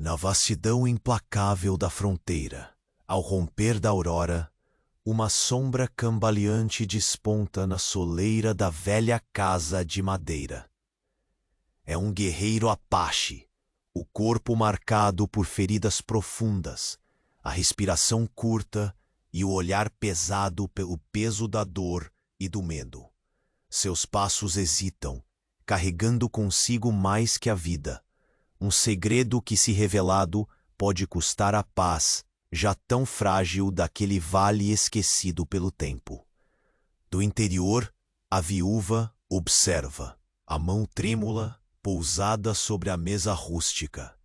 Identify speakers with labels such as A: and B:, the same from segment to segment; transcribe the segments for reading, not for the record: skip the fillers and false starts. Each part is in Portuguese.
A: Na vastidão implacável da fronteira, ao romper da aurora, uma sombra cambaleante desponta na soleira da velha casa de madeira. É um guerreiro apache, o corpo marcado por feridas profundas, a respiração curta e o olhar pesado pelo peso da dor e do medo. Seus passos hesitam, carregando consigo mais que a vida, um segredo que, se revelado, pode custar a paz, já tão frágil, daquele vale esquecido pelo tempo. Do interior, a viúva observa, a mão trêmula pousada sobre a mesa rústica.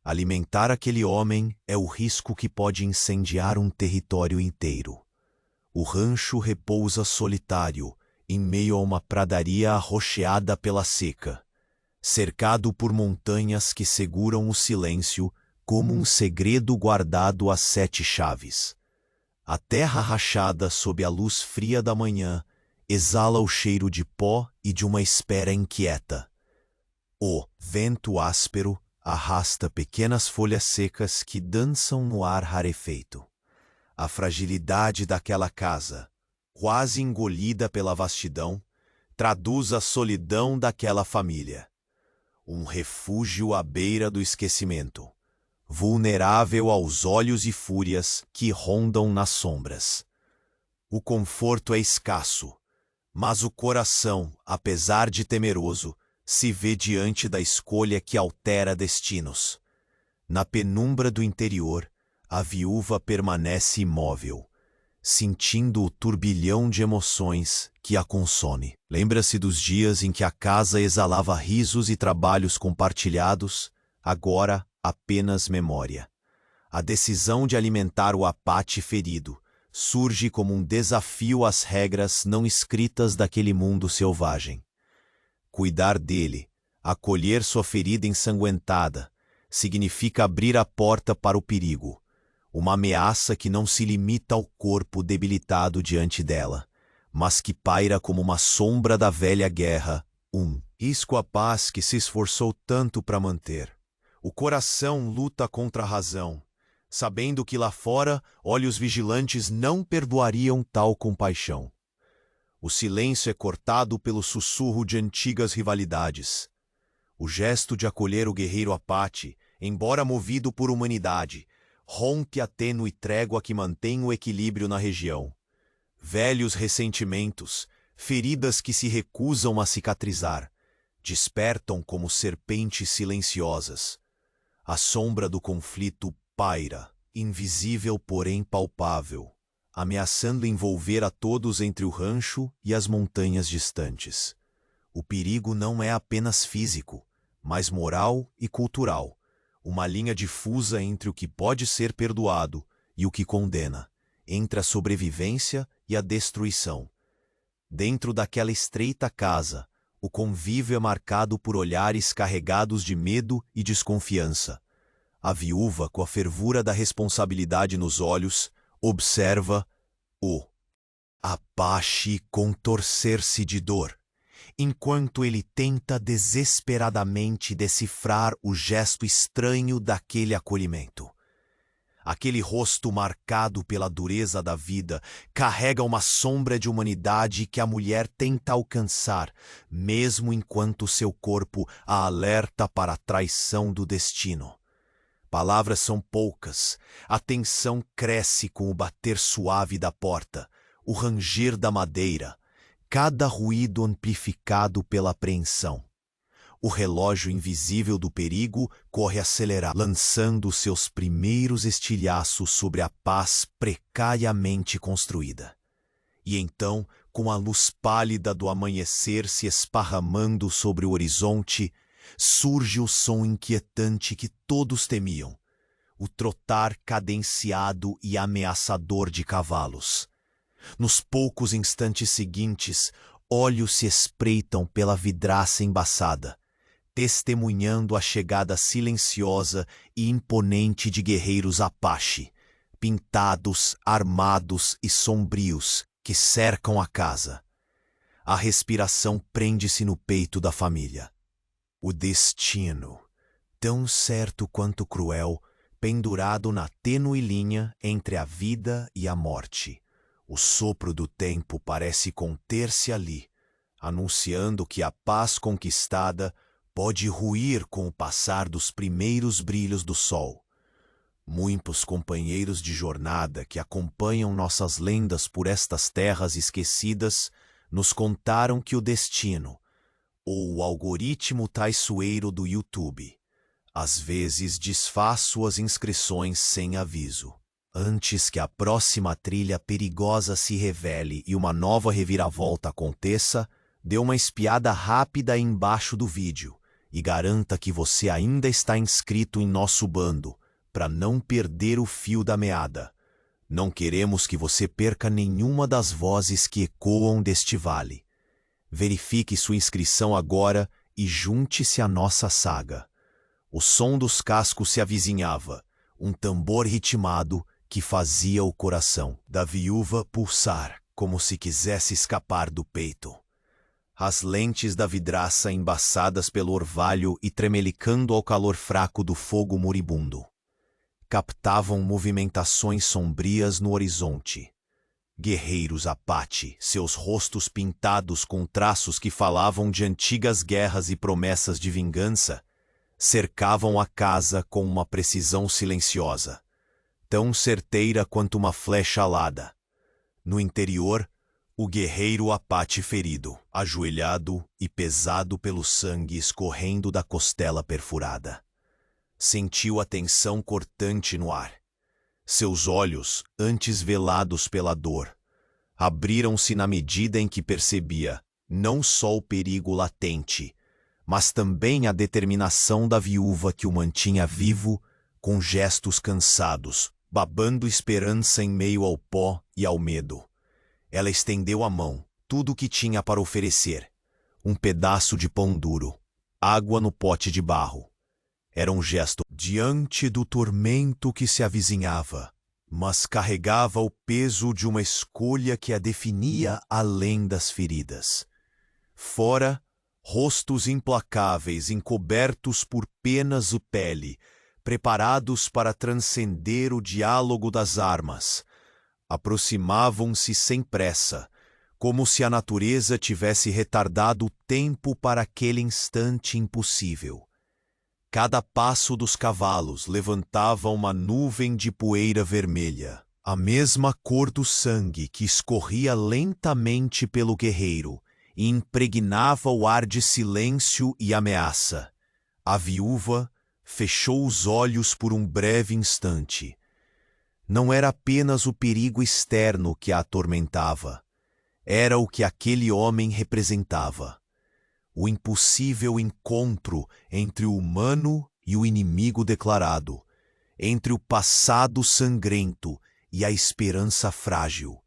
A: Alimentar aquele homem é o risco que pode incendiar um território inteiro. O rancho repousa solitário, em meio a uma pradaria arroxeada pela seca, cercado por montanhas que seguram o silêncio como um segredo guardado a 7 chaves. A terra rachada sob a luz fria da manhã exala o cheiro de pó e de uma espera inquieta. O vento áspero arrasta pequenas folhas secas que dançam no ar rarefeito. A fragilidade daquela casa, quase engolida pela vastidão, traduz a solidão daquela família. Um refúgio à beira do esquecimento, vulnerável aos olhos e fúrias que rondam nas sombras. O conforto é escasso, mas o coração, apesar de temeroso, se vê diante da escolha que altera destinos. Na penumbra do interior, a viúva permanece imóvel, sentindo o turbilhão de emoções que a consome. Lembra-se dos dias em que a casa exalava risos e trabalhos compartilhados, agora apenas memória. A decisão de alimentar o apate ferido surge como um desafio às regras não escritas daquele mundo selvagem. Cuidar dele, acolher sua ferida ensanguentada, significa abrir a porta para o perigo, uma ameaça que não se limita ao corpo debilitado diante dela, mas que paira como uma sombra da velha guerra, risco à paz que se esforçou tanto para manter. O coração luta contra a razão, sabendo que lá fora olhos vigilantes não perdoariam tal compaixão. O silêncio é cortado pelo sussurro de antigas rivalidades. O gesto de acolher o guerreiro apate, embora movido por humanidade, rompe a tênue trégua que mantém o equilíbrio na região. Velhos ressentimentos, feridas que se recusam a cicatrizar, despertam como serpentes silenciosas. A sombra do conflito paira, invisível porém palpável, ameaçando envolver a todos entre o rancho e as montanhas distantes. O perigo não é apenas físico, mas moral e cultural, uma linha difusa entre o que pode ser perdoado e o que condena, entre a sobrevivência e a destruição. Dentro daquela estreita casa, o convívio é marcado por olhares carregados de medo e desconfiança. A viúva, com a fervura da responsabilidade nos olhos, observa o apache contorcer-se de dor, enquanto ele tenta desesperadamente decifrar o gesto estranho daquele acolhimento. Aquele rosto marcado pela dureza da vida carrega uma sombra de humanidade que a mulher tenta alcançar, mesmo enquanto seu corpo a alerta para a traição do destino. Palavras são poucas, a tensão cresce com o bater suave da porta, o ranger da madeira, cada ruído amplificado pela apreensão. O relógio invisível do perigo corre acelerado, lançando seus primeiros estilhaços sobre a paz precariamente construída. E então, com a luz pálida do amanhecer se esparramando sobre o horizonte, surge o som inquietante que todos temiam, o trotar cadenciado e ameaçador de cavalos. Nos poucos instantes seguintes, olhos se espreitam pela vidraça embaçada, testemunhando a chegada silenciosa e imponente de guerreiros apache, pintados, armados e sombrios, que cercam a casa. A respiração prende-se no peito da família. O destino, tão certo quanto cruel, pendurado na tênue linha entre a vida e a morte. O sopro do tempo parece conter-se ali, anunciando que a paz conquistada pode ruir com o passar dos primeiros brilhos do sol. Muitos companheiros de jornada que acompanham nossas lendas por estas terras esquecidas nos contaram que o destino, ou o algoritmo traiçoeiro do YouTube, às vezes desfaz suas inscrições sem aviso. Antes que a próxima trilha perigosa se revele e uma nova reviravolta aconteça, dê uma espiada rápida embaixo do vídeo e garanta que você ainda está inscrito em nosso bando, para não perder o fio da meada. Não queremos que você perca nenhuma das vozes que ecoam deste vale. Verifique sua inscrição agora e junte-se à nossa saga. O som dos cascos se avizinhava, um tambor ritmado que fazia o coração da viúva pulsar, como se quisesse escapar do peito. As lentes da vidraça embaçadas pelo orvalho e tremelicando ao calor fraco do fogo moribundo captavam movimentações sombrias no horizonte. Guerreiros Apache, seus rostos pintados com traços que falavam de antigas guerras e promessas de vingança, cercavam a casa com uma precisão silenciosa, tão certeira quanto uma flecha alada. No interior, o guerreiro Apache ferido, ajoelhado e pesado pelo sangue escorrendo da costela perfurada. Sentiu a tensão cortante no ar. Seus olhos, antes velados pela dor, abriram-se na medida em que percebia não só o perigo latente, mas também a determinação da viúva que o mantinha vivo, com gestos cansados, babando esperança em meio ao pó e ao medo. Ela estendeu a mão, tudo o que tinha para oferecer. Um pedaço de pão duro, água no pote de barro. Era um gesto diante do tormento que se avizinhava, mas carregava o peso de uma escolha que a definia além das feridas. Fora, rostos implacáveis encobertos por penas e pele, preparados para transcender o diálogo das armas, aproximavam-se sem pressa, como se a natureza tivesse retardado o tempo para aquele instante impossível. Cada passo dos cavalos levantava uma nuvem de poeira vermelha, a mesma cor do sangue que escorria lentamente pelo guerreiro e impregnava o ar de silêncio e ameaça. A viúva fechou os olhos por um breve instante. Não era apenas o perigo externo que a atormentava, era o que aquele homem representava. O impossível encontro entre o humano e o inimigo declarado, entre o passado sangrento e a esperança frágil.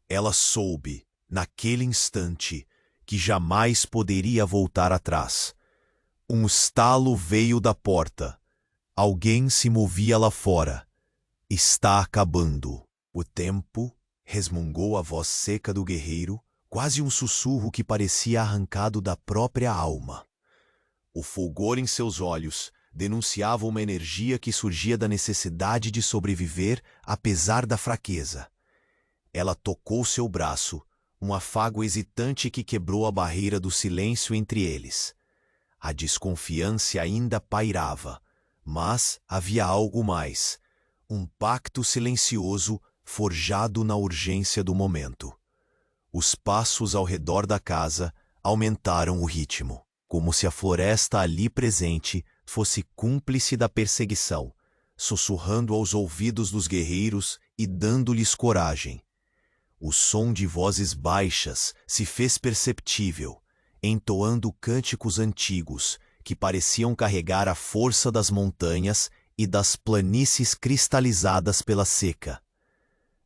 A: Ela soube, naquele instante, que jamais poderia voltar atrás. Um estalo veio da porta. Alguém se movia lá fora. Está acabando. O tempo, resmungou a voz seca do guerreiro, quase um sussurro que parecia arrancado da própria alma. O fulgor em seus olhos denunciava uma energia que surgia da necessidade de sobreviver apesar da fraqueza. Ela tocou seu braço, um afago hesitante que quebrou a barreira do silêncio entre eles. A desconfiança ainda pairava, mas havia algo mais, um pacto silencioso forjado na urgência do momento. Os passos ao redor da casa aumentaram o ritmo, como se a floresta ali presente fosse cúmplice da perseguição, sussurrando aos ouvidos dos guerreiros e dando-lhes coragem. O som de vozes baixas se fez perceptível, entoando cânticos antigos que pareciam carregar a força das montanhas e das planícies cristalizadas pela seca.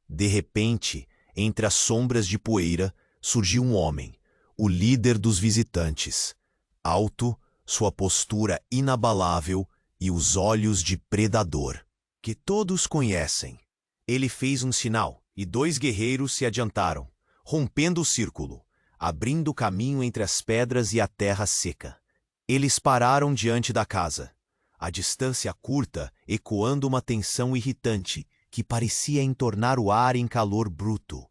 A: De repente, entre as sombras de poeira, surgiu um homem, o líder dos visitantes. Alto, sua postura inabalável e os olhos de predador, que todos conhecem. Ele fez um sinal e 2 guerreiros se adiantaram, rompendo o círculo, abrindo caminho entre as pedras e a terra seca. Eles pararam diante da casa. a distância curta ecoando uma tensão irritante que parecia entornar o ar em calor bruto.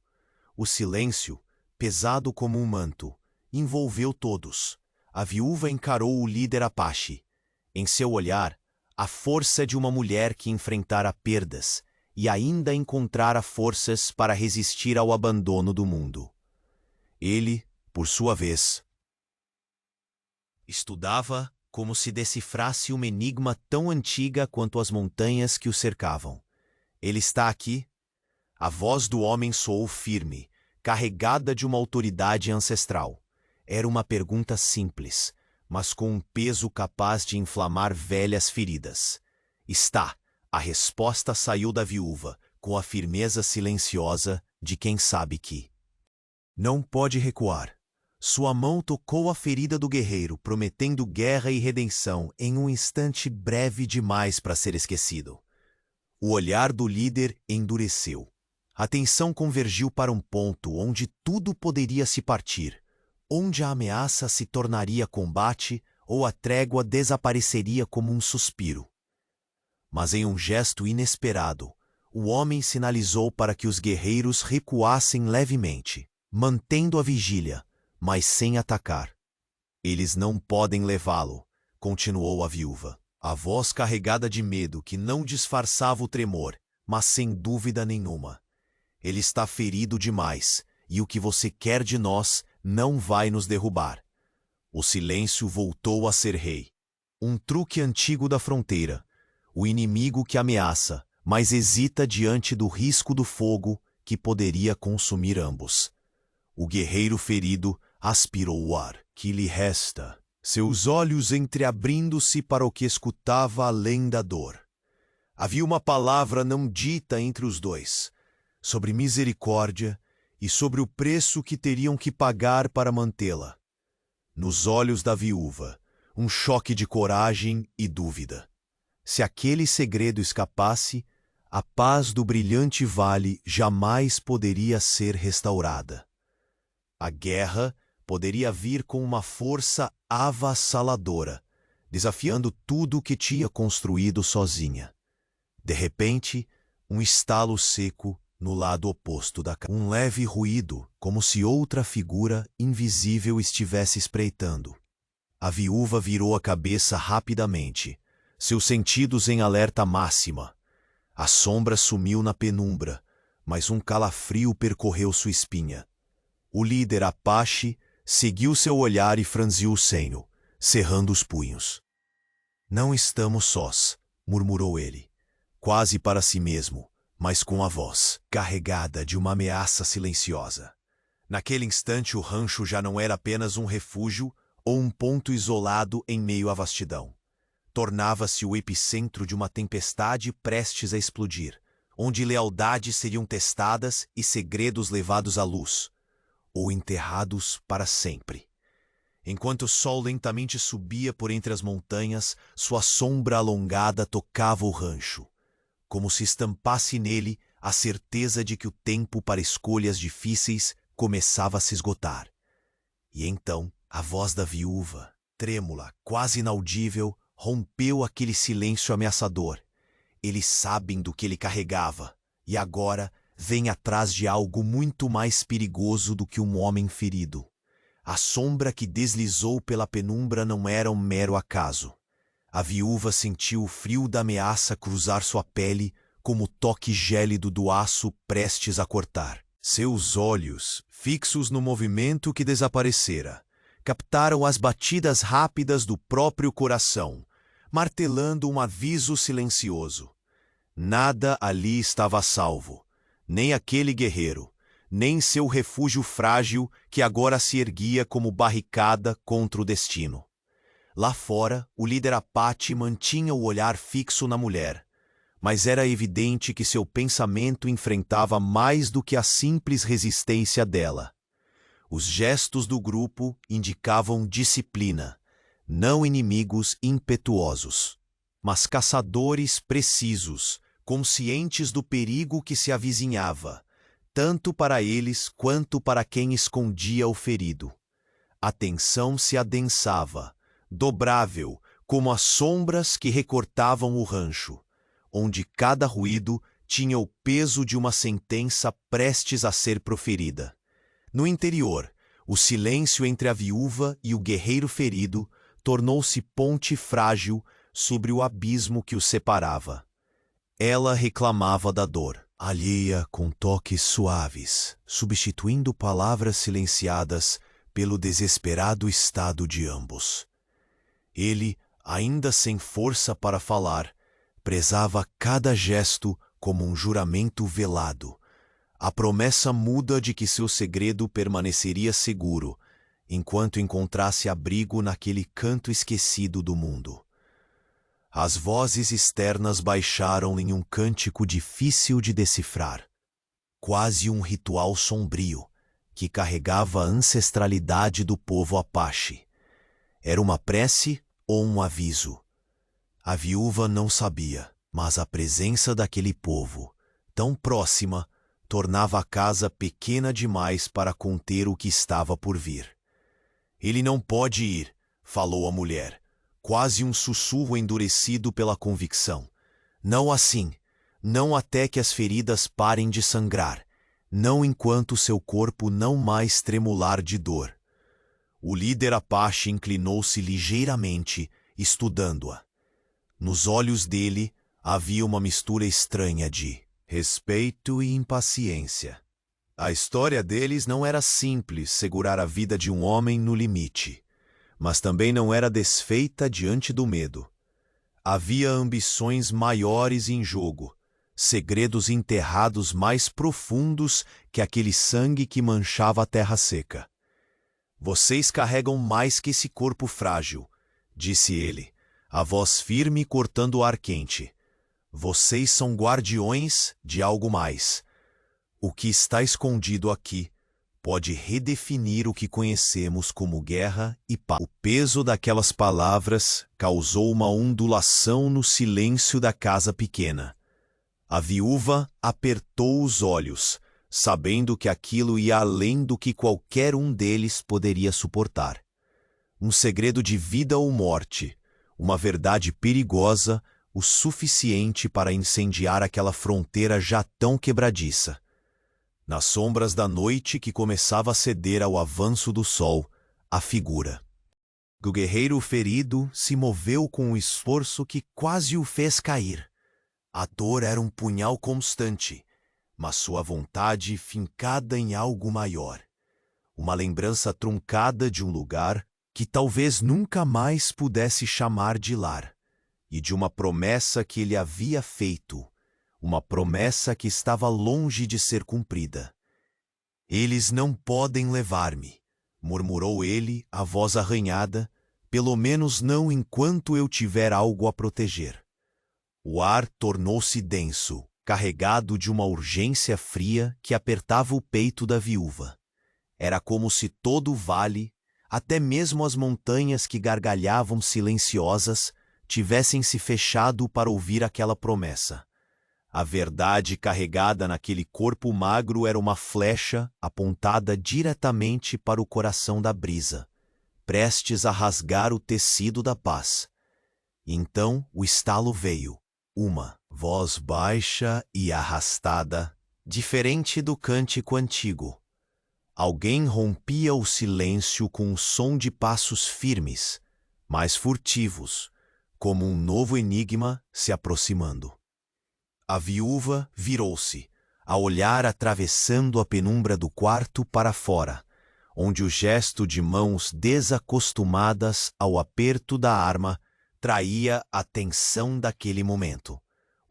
A: O silêncio, pesado como um manto, envolveu todos. A viúva encarou o líder Apache. Em seu olhar, a força de uma mulher que enfrentara perdas e ainda encontrara forças para resistir ao abandono do mundo. Ele, por sua vez, estudava como se decifrasse uma enigma tão antiga quanto as montanhas que o cercavam. Ele está aqui? A voz do homem soou firme, carregada de uma autoridade ancestral. Era uma pergunta simples, mas com um peso capaz de inflamar velhas feridas. Está. A resposta saiu da viúva, com a firmeza silenciosa de quem sabe que não pode recuar. Sua mão tocou a ferida do guerreiro, prometendo guerra e redenção em um instante breve demais para ser esquecido. O olhar do líder endureceu. A tensão convergiu para um ponto onde tudo poderia se partir, onde a ameaça se tornaria combate ou a trégua desapareceria como um suspiro. Mas em um gesto inesperado, o homem sinalizou para que os guerreiros recuassem levemente, mantendo a vigília, mas sem atacar. Eles não podem levá-lo, continuou a viúva, a voz carregada de medo que não disfarçava o tremor, mas sem dúvida nenhuma. Ele está ferido demais, e o que você quer de nós não vai nos derrubar. O silêncio voltou a ser rei. Um truque antigo da fronteira. O inimigo que ameaça, mas hesita diante do risco do fogo que poderia consumir ambos. O guerreiro ferido aspirou o ar que lhe resta, seus olhos entreabrindo-se para o que escutava além da dor. Havia uma palavra não dita entre os dois, sobre misericórdia e sobre o preço que teriam que pagar para mantê-la. Nos olhos da viúva, um choque de coragem e dúvida. Se aquele segredo escapasse, a paz do brilhante vale jamais poderia ser restaurada. A guerra poderia vir com uma força avassaladora, desafiando tudo o que tinha construído sozinha. De repente, um estalo seco no lado oposto da casa. Um leve ruído, como se outra figura invisível estivesse espreitando. A viúva virou a cabeça rapidamente, seus sentidos em alerta máxima. A sombra sumiu na penumbra, mas um calafrio percorreu sua espinha. O líder Apache seguiu seu olhar e franziu o senho, cerrando os punhos. Não estamos sós, murmurou ele, quase para si mesmo, mas com a voz carregada de uma ameaça silenciosa. Naquele instante o rancho já não era apenas um refúgio ou um ponto isolado em meio à vastidão. Tornava-se o epicentro de uma tempestade prestes a explodir, onde lealdades seriam testadas e segredos levados à luz, ou enterrados para sempre. Enquanto o sol lentamente subia por entre as montanhas, sua sombra alongada tocava o rancho, como se estampasse nele a certeza de que o tempo para escolhas difíceis começava a se esgotar. E então, a voz da viúva, trêmula, quase inaudível, rompeu aquele silêncio ameaçador. Eles sabem do que ele carregava, e agora vem atrás de algo muito mais perigoso do que um homem ferido. A sombra que deslizou pela penumbra não era um mero acaso. A viúva sentiu o frio da ameaça cruzar sua pele como o toque gélido do aço prestes a cortar. Seus olhos, fixos no movimento que desaparecera, captaram as batidas rápidas do próprio coração, martelando um aviso silencioso. Nada ali estava a salvo, nem aquele guerreiro, nem seu refúgio frágil que agora se erguia como barricada contra o destino. Lá fora, o líder Apache mantinha o olhar fixo na mulher, mas era evidente que seu pensamento enfrentava mais do que a simples resistência dela. Os gestos do grupo indicavam disciplina, não inimigos impetuosos, mas caçadores precisos, conscientes do perigo que se avizinhava, tanto para eles quanto para quem escondia o ferido. A tensão se adensava, dobrável, como as sombras que recortavam o rancho, onde cada ruído tinha o peso de uma sentença prestes a ser proferida. No interior, o silêncio entre a viúva e o guerreiro ferido tornou-se ponte frágil sobre o abismo que os separava. Ela reclamava da dor, alheia com toques suaves, substituindo palavras silenciadas pelo desesperado estado de ambos. Ele, ainda sem força para falar, prezava cada gesto como um juramento velado, a promessa muda de que seu segredo permaneceria seguro, enquanto encontrasse abrigo naquele canto esquecido do mundo. As vozes externas baixaram em um cântico difícil de decifrar, quase um ritual sombrio, que carregava a ancestralidade do povo Apache. Era uma prece ou um aviso? A viúva não sabia, mas a presença daquele povo, tão próxima, tornava a casa pequena demais para conter o que estava por vir. Ele não pode ir, falou a mulher, quase um sussurro endurecido pela convicção. Não assim, não até que as feridas parem de sangrar, não enquanto seu corpo não mais tremular de dor. O líder Apache inclinou-se ligeiramente, estudando-a. Nos olhos dele havia uma mistura estranha de respeito e impaciência. A história deles não era simples segurar a vida de um homem no limite, mas também não era desfeita diante do medo. Havia ambições maiores em jogo, segredos enterrados mais profundos que aquele sangue que manchava a terra seca. Vocês carregam mais que esse corpo frágil, disse ele, a voz firme cortando o ar quente. Vocês são guardiões de algo mais. O que está escondido aqui pode redefinir o que conhecemos como guerra e paz. O peso daquelas palavras causou uma ondulação no silêncio da casa pequena. A viúva apertou os olhos, sabendo que aquilo ia além do que qualquer um deles poderia suportar. Um segredo de vida ou morte, uma verdade perigosa, o suficiente para incendiar aquela fronteira já tão quebradiça. Nas sombras da noite que começava a ceder ao avanço do sol, a figura do guerreiro ferido se moveu com um esforço que quase o fez cair. A dor era um punhal constante, mas sua vontade fincada em algo maior. Uma lembrança truncada de um lugar que talvez nunca mais pudesse chamar de lar, e de uma promessa que ele havia feito, uma promessa que estava longe de ser cumprida. Eles não podem levar-me, murmurou ele, a voz arranhada, pelo menos não enquanto eu tiver algo a proteger. O ar tornou-se denso, carregado de uma urgência fria que apertava o peito da viúva. Era como se todo o vale, até mesmo as montanhas que gargalhavam silenciosas, tivessem se fechado para ouvir aquela promessa. A verdade carregada naquele corpo magro era uma flecha apontada diretamente para o coração da brisa, prestes a rasgar o tecido da paz. Então o estalo veio, uma voz baixa e arrastada, diferente do cântico antigo. Alguém rompia o silêncio com um som de passos firmes, mas furtivos, como um novo enigma se aproximando. A viúva virou-se, a olhar atravessando a penumbra do quarto para fora, onde o gesto de mãos desacostumadas ao aperto da arma traía a tensão daquele momento.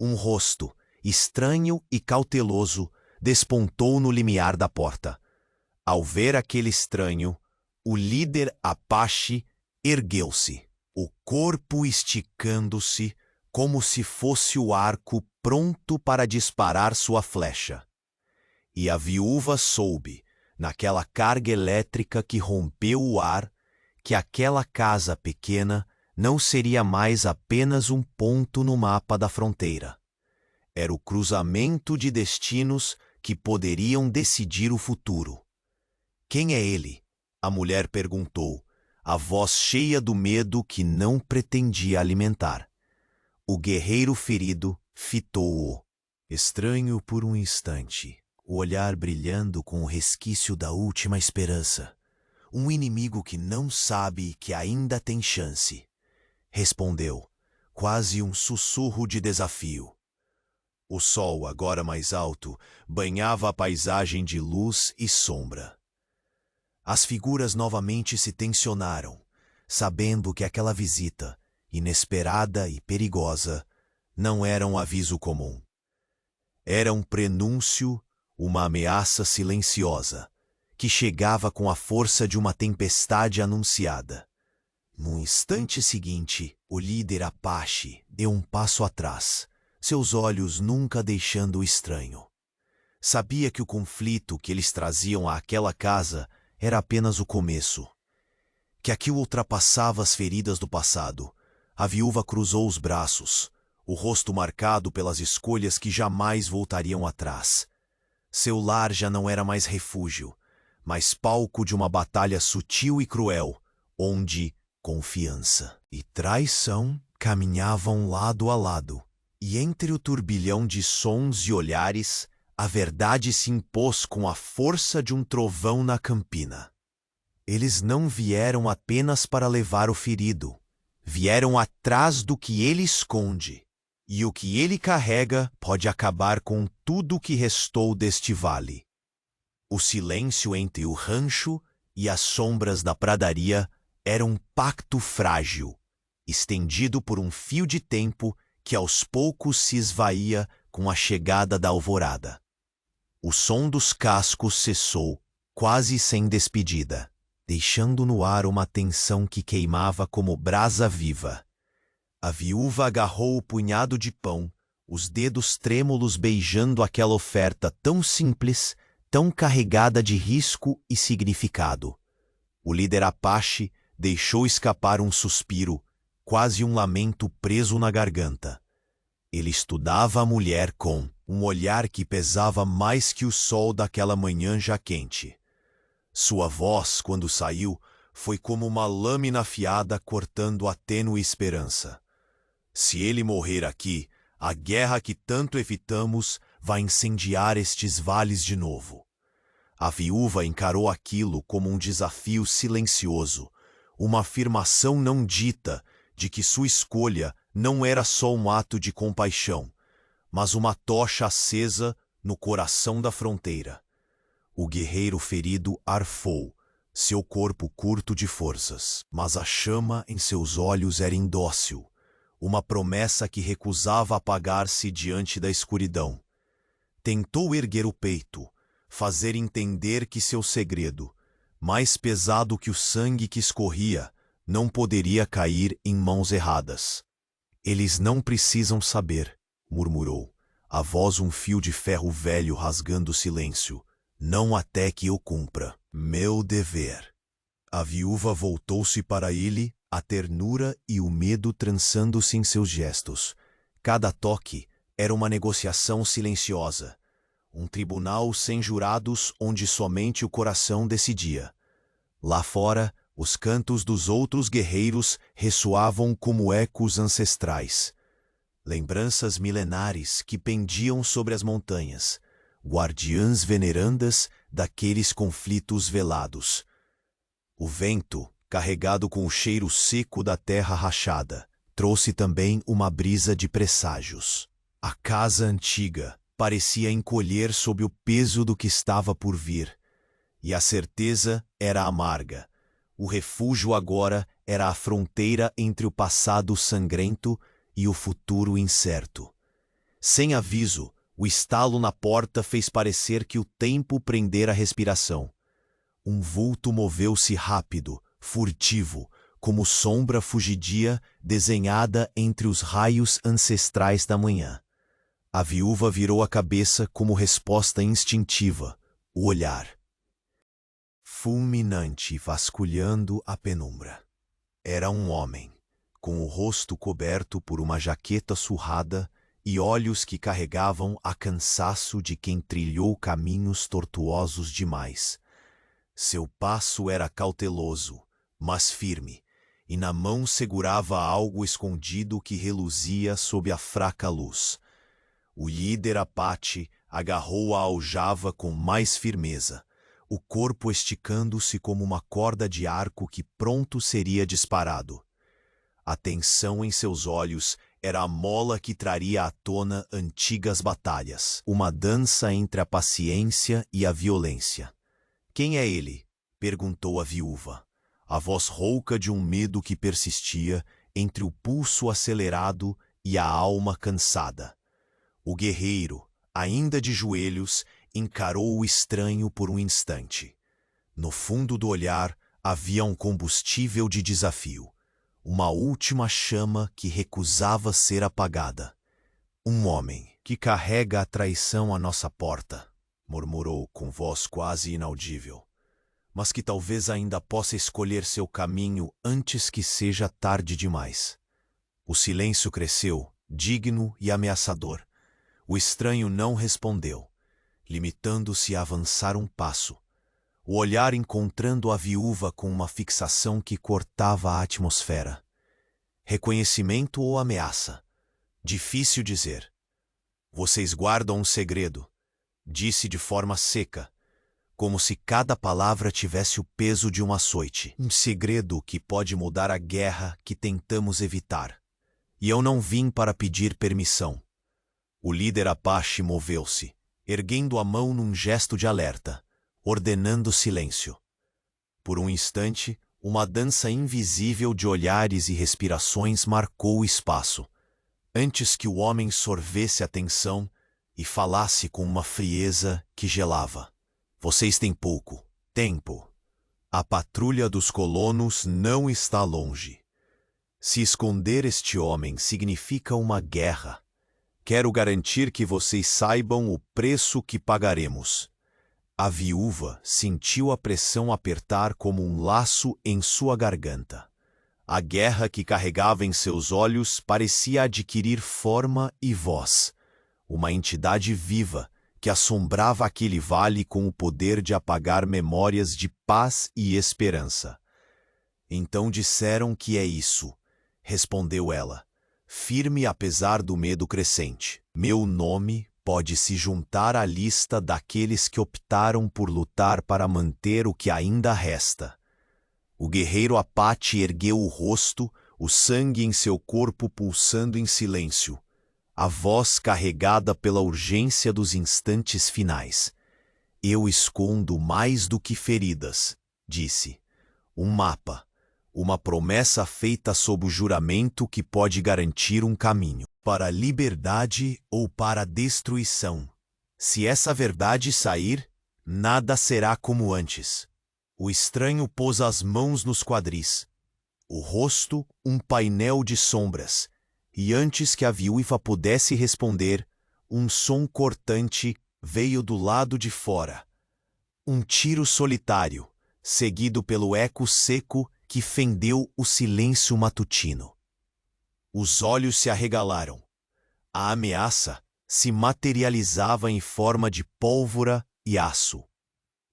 A: Um rosto, estranho e cauteloso, despontou no limiar da porta. Ao ver aquele estranho, o líder Apache ergueu-se, o corpo esticando-se como se fosse o arco pronto para disparar sua flecha. E a viúva soube, naquela carga elétrica que rompeu o ar, que aquela casa pequena não seria mais apenas um ponto no mapa da fronteira. Era o cruzamento de destinos que poderiam decidir o futuro. Quem é ele? A mulher perguntou, a voz cheia do medo que não pretendia alimentar. O guerreiro ferido fitou-o, estranho por um instante, o olhar brilhando com o resquício da última esperança. Um inimigo que não sabe que ainda tem chance. Respondeu, quase um sussurro de desafio. O sol, agora mais alto, banhava a paisagem de luz e sombra. As figuras novamente se tensionaram, sabendo que aquela visita, inesperada e perigosa, não era um aviso comum. Era um prenúncio, uma ameaça silenciosa, que chegava com a força de uma tempestade anunciada. No instante seguinte, o líder Apache deu um passo atrás, seus olhos nunca deixando o estranho. Sabia que o conflito que eles traziam àquela casa era apenas o começo. Que aquilo ultrapassava as feridas do passado. A viúva cruzou os braços, o rosto marcado pelas escolhas que jamais voltariam atrás. Seu lar já não era mais refúgio, mas palco de uma batalha sutil e cruel, onde confiança e traição caminhavam lado a lado. E entre o turbilhão de sons e olhares, a verdade se impôs com a força de um trovão na campina. Eles não vieram apenas para levar o ferido. Vieram atrás do que ele esconde. E o que ele carrega pode acabar com tudo o que restou deste vale. O silêncio entre o rancho e as sombras da pradaria era um pacto frágil, estendido por um fio de tempo que aos poucos se esvaía com a chegada da alvorada. O som dos cascos cessou, quase sem despedida, deixando no ar uma tensão que queimava como brasa viva. A viúva agarrou o punhado de pão, os dedos trêmulos beijando aquela oferta tão simples, tão carregada de risco e significado. O líder Apache deixou escapar um suspiro, quase um lamento preso na garganta. Ele estudava a mulher com um olhar que pesava mais que o sol daquela manhã já quente. Sua voz, quando saiu, foi como uma lâmina afiada cortando a tênue esperança. Se ele morrer aqui, a guerra que tanto evitamos vai incendiar estes vales de novo. A viúva encarou aquilo como um desafio silencioso, uma afirmação não dita de que sua escolha não era só um ato de compaixão, mas uma tocha acesa no coração da fronteira. O guerreiro ferido arfou, seu corpo curto de forças, mas a chama em seus olhos era indócil, uma promessa que recusava apagar-se diante da escuridão. Tentou erguer o peito, fazer entender que seu segredo, mais pesado que o sangue que escorria, não poderia cair em mãos erradas. Eles não precisam saber, murmurou, a voz um fio de ferro velho rasgando o silêncio, não até que eu cumpra meu dever. A viúva voltou-se para ele, a ternura e o medo trançando-se em seus gestos. Cada toque era uma negociação silenciosa, um tribunal sem jurados onde somente o coração decidia. Lá fora, os cantos dos outros guerreiros ressoavam como ecos ancestrais. Lembranças milenares que pendiam sobre as montanhas, guardiãs venerandas daqueles conflitos velados. O vento, carregado com o cheiro seco da terra rachada, trouxe também uma brisa de presságios. A casa antiga parecia encolher sob o peso do que estava por vir, e a certeza era amarga. O refúgio agora era a fronteira entre o passado sangrento e o futuro incerto. Sem aviso, o estalo na porta fez parecer que o tempo prendera a respiração. Um vulto moveu-se rápido, furtivo, como sombra fugidia desenhada entre os raios ancestrais da manhã. A viúva virou a cabeça como resposta instintiva, o olhar fulminante vasculhando a penumbra. Era um homem, com o rosto coberto por uma jaqueta surrada e olhos que carregavam a cansaço de quem trilhou caminhos tortuosos demais. Seu passo era cauteloso, mas firme, e na mão segurava algo escondido que reluzia sob a fraca luz. O líder Apache agarrou a aljava com mais firmeza, o corpo esticando-se como uma corda de arco que pronto seria disparado. A tensão em seus olhos era a mola que traria à tona antigas batalhas, uma dança entre a paciência e a violência. "Quem é ele?" perguntou a viúva, a voz rouca de um medo que persistia entre o pulso acelerado e a alma cansada. O guerreiro, ainda de joelhos, encarou o estranho por um instante. No fundo do olhar havia um combustível de desafio, uma última chama que recusava ser apagada. "Um homem que carrega a traição à nossa porta", murmurou com voz quase inaudível, "mas que talvez ainda possa escolher seu caminho antes que seja tarde demais." O silêncio cresceu, digno e ameaçador. O estranho não respondeu, limitando-se a avançar um passo, o olhar encontrando a viúva com uma fixação que cortava a atmosfera. Reconhecimento ou ameaça? Difícil dizer. "Vocês guardam um segredo", disse de forma seca, como se cada palavra tivesse o peso de um açoite. "Um segredo que pode mudar a guerra que tentamos evitar. E eu não vim para pedir permissão." O líder Apache moveu-se, erguendo a mão num gesto de alerta, ordenando silêncio. Por um instante, uma dança invisível de olhares e respirações marcou o espaço, antes que o homem sorvesse a tensão e falasse com uma frieza que gelava. "Vocês têm pouco tempo. A patrulha dos colonos não está longe. Se esconder este homem significa uma guerra. Quero garantir que vocês saibam o preço que pagaremos." A viúva sentiu a pressão apertar como um laço em sua garganta. A guerra que carregava em seus olhos parecia adquirir forma e voz, uma entidade viva que assombrava aquele vale com o poder de apagar memórias de paz e esperança. "Então disseram que é isso", respondeu ela, firme apesar do medo crescente. "Meu nome pode se juntar à lista daqueles que optaram por lutar para manter o que ainda resta." O guerreiro Apache ergueu o rosto, o sangue em seu corpo pulsando em silêncio, a voz carregada pela urgência dos instantes finais. "Eu escondo mais do que feridas", disse. "Um mapa. Uma promessa feita sob o juramento que pode garantir um caminho para a liberdade ou para a destruição. Se essa verdade sair, nada será como antes." O estranho pôs as mãos nos quadris, o rosto um painel de sombras, e antes que a viúva pudesse responder, um som cortante veio do lado de fora. Um tiro solitário, seguido pelo eco seco que fendeu o silêncio matutino. Os olhos se arregalaram. A ameaça se materializava em forma de pólvora e aço.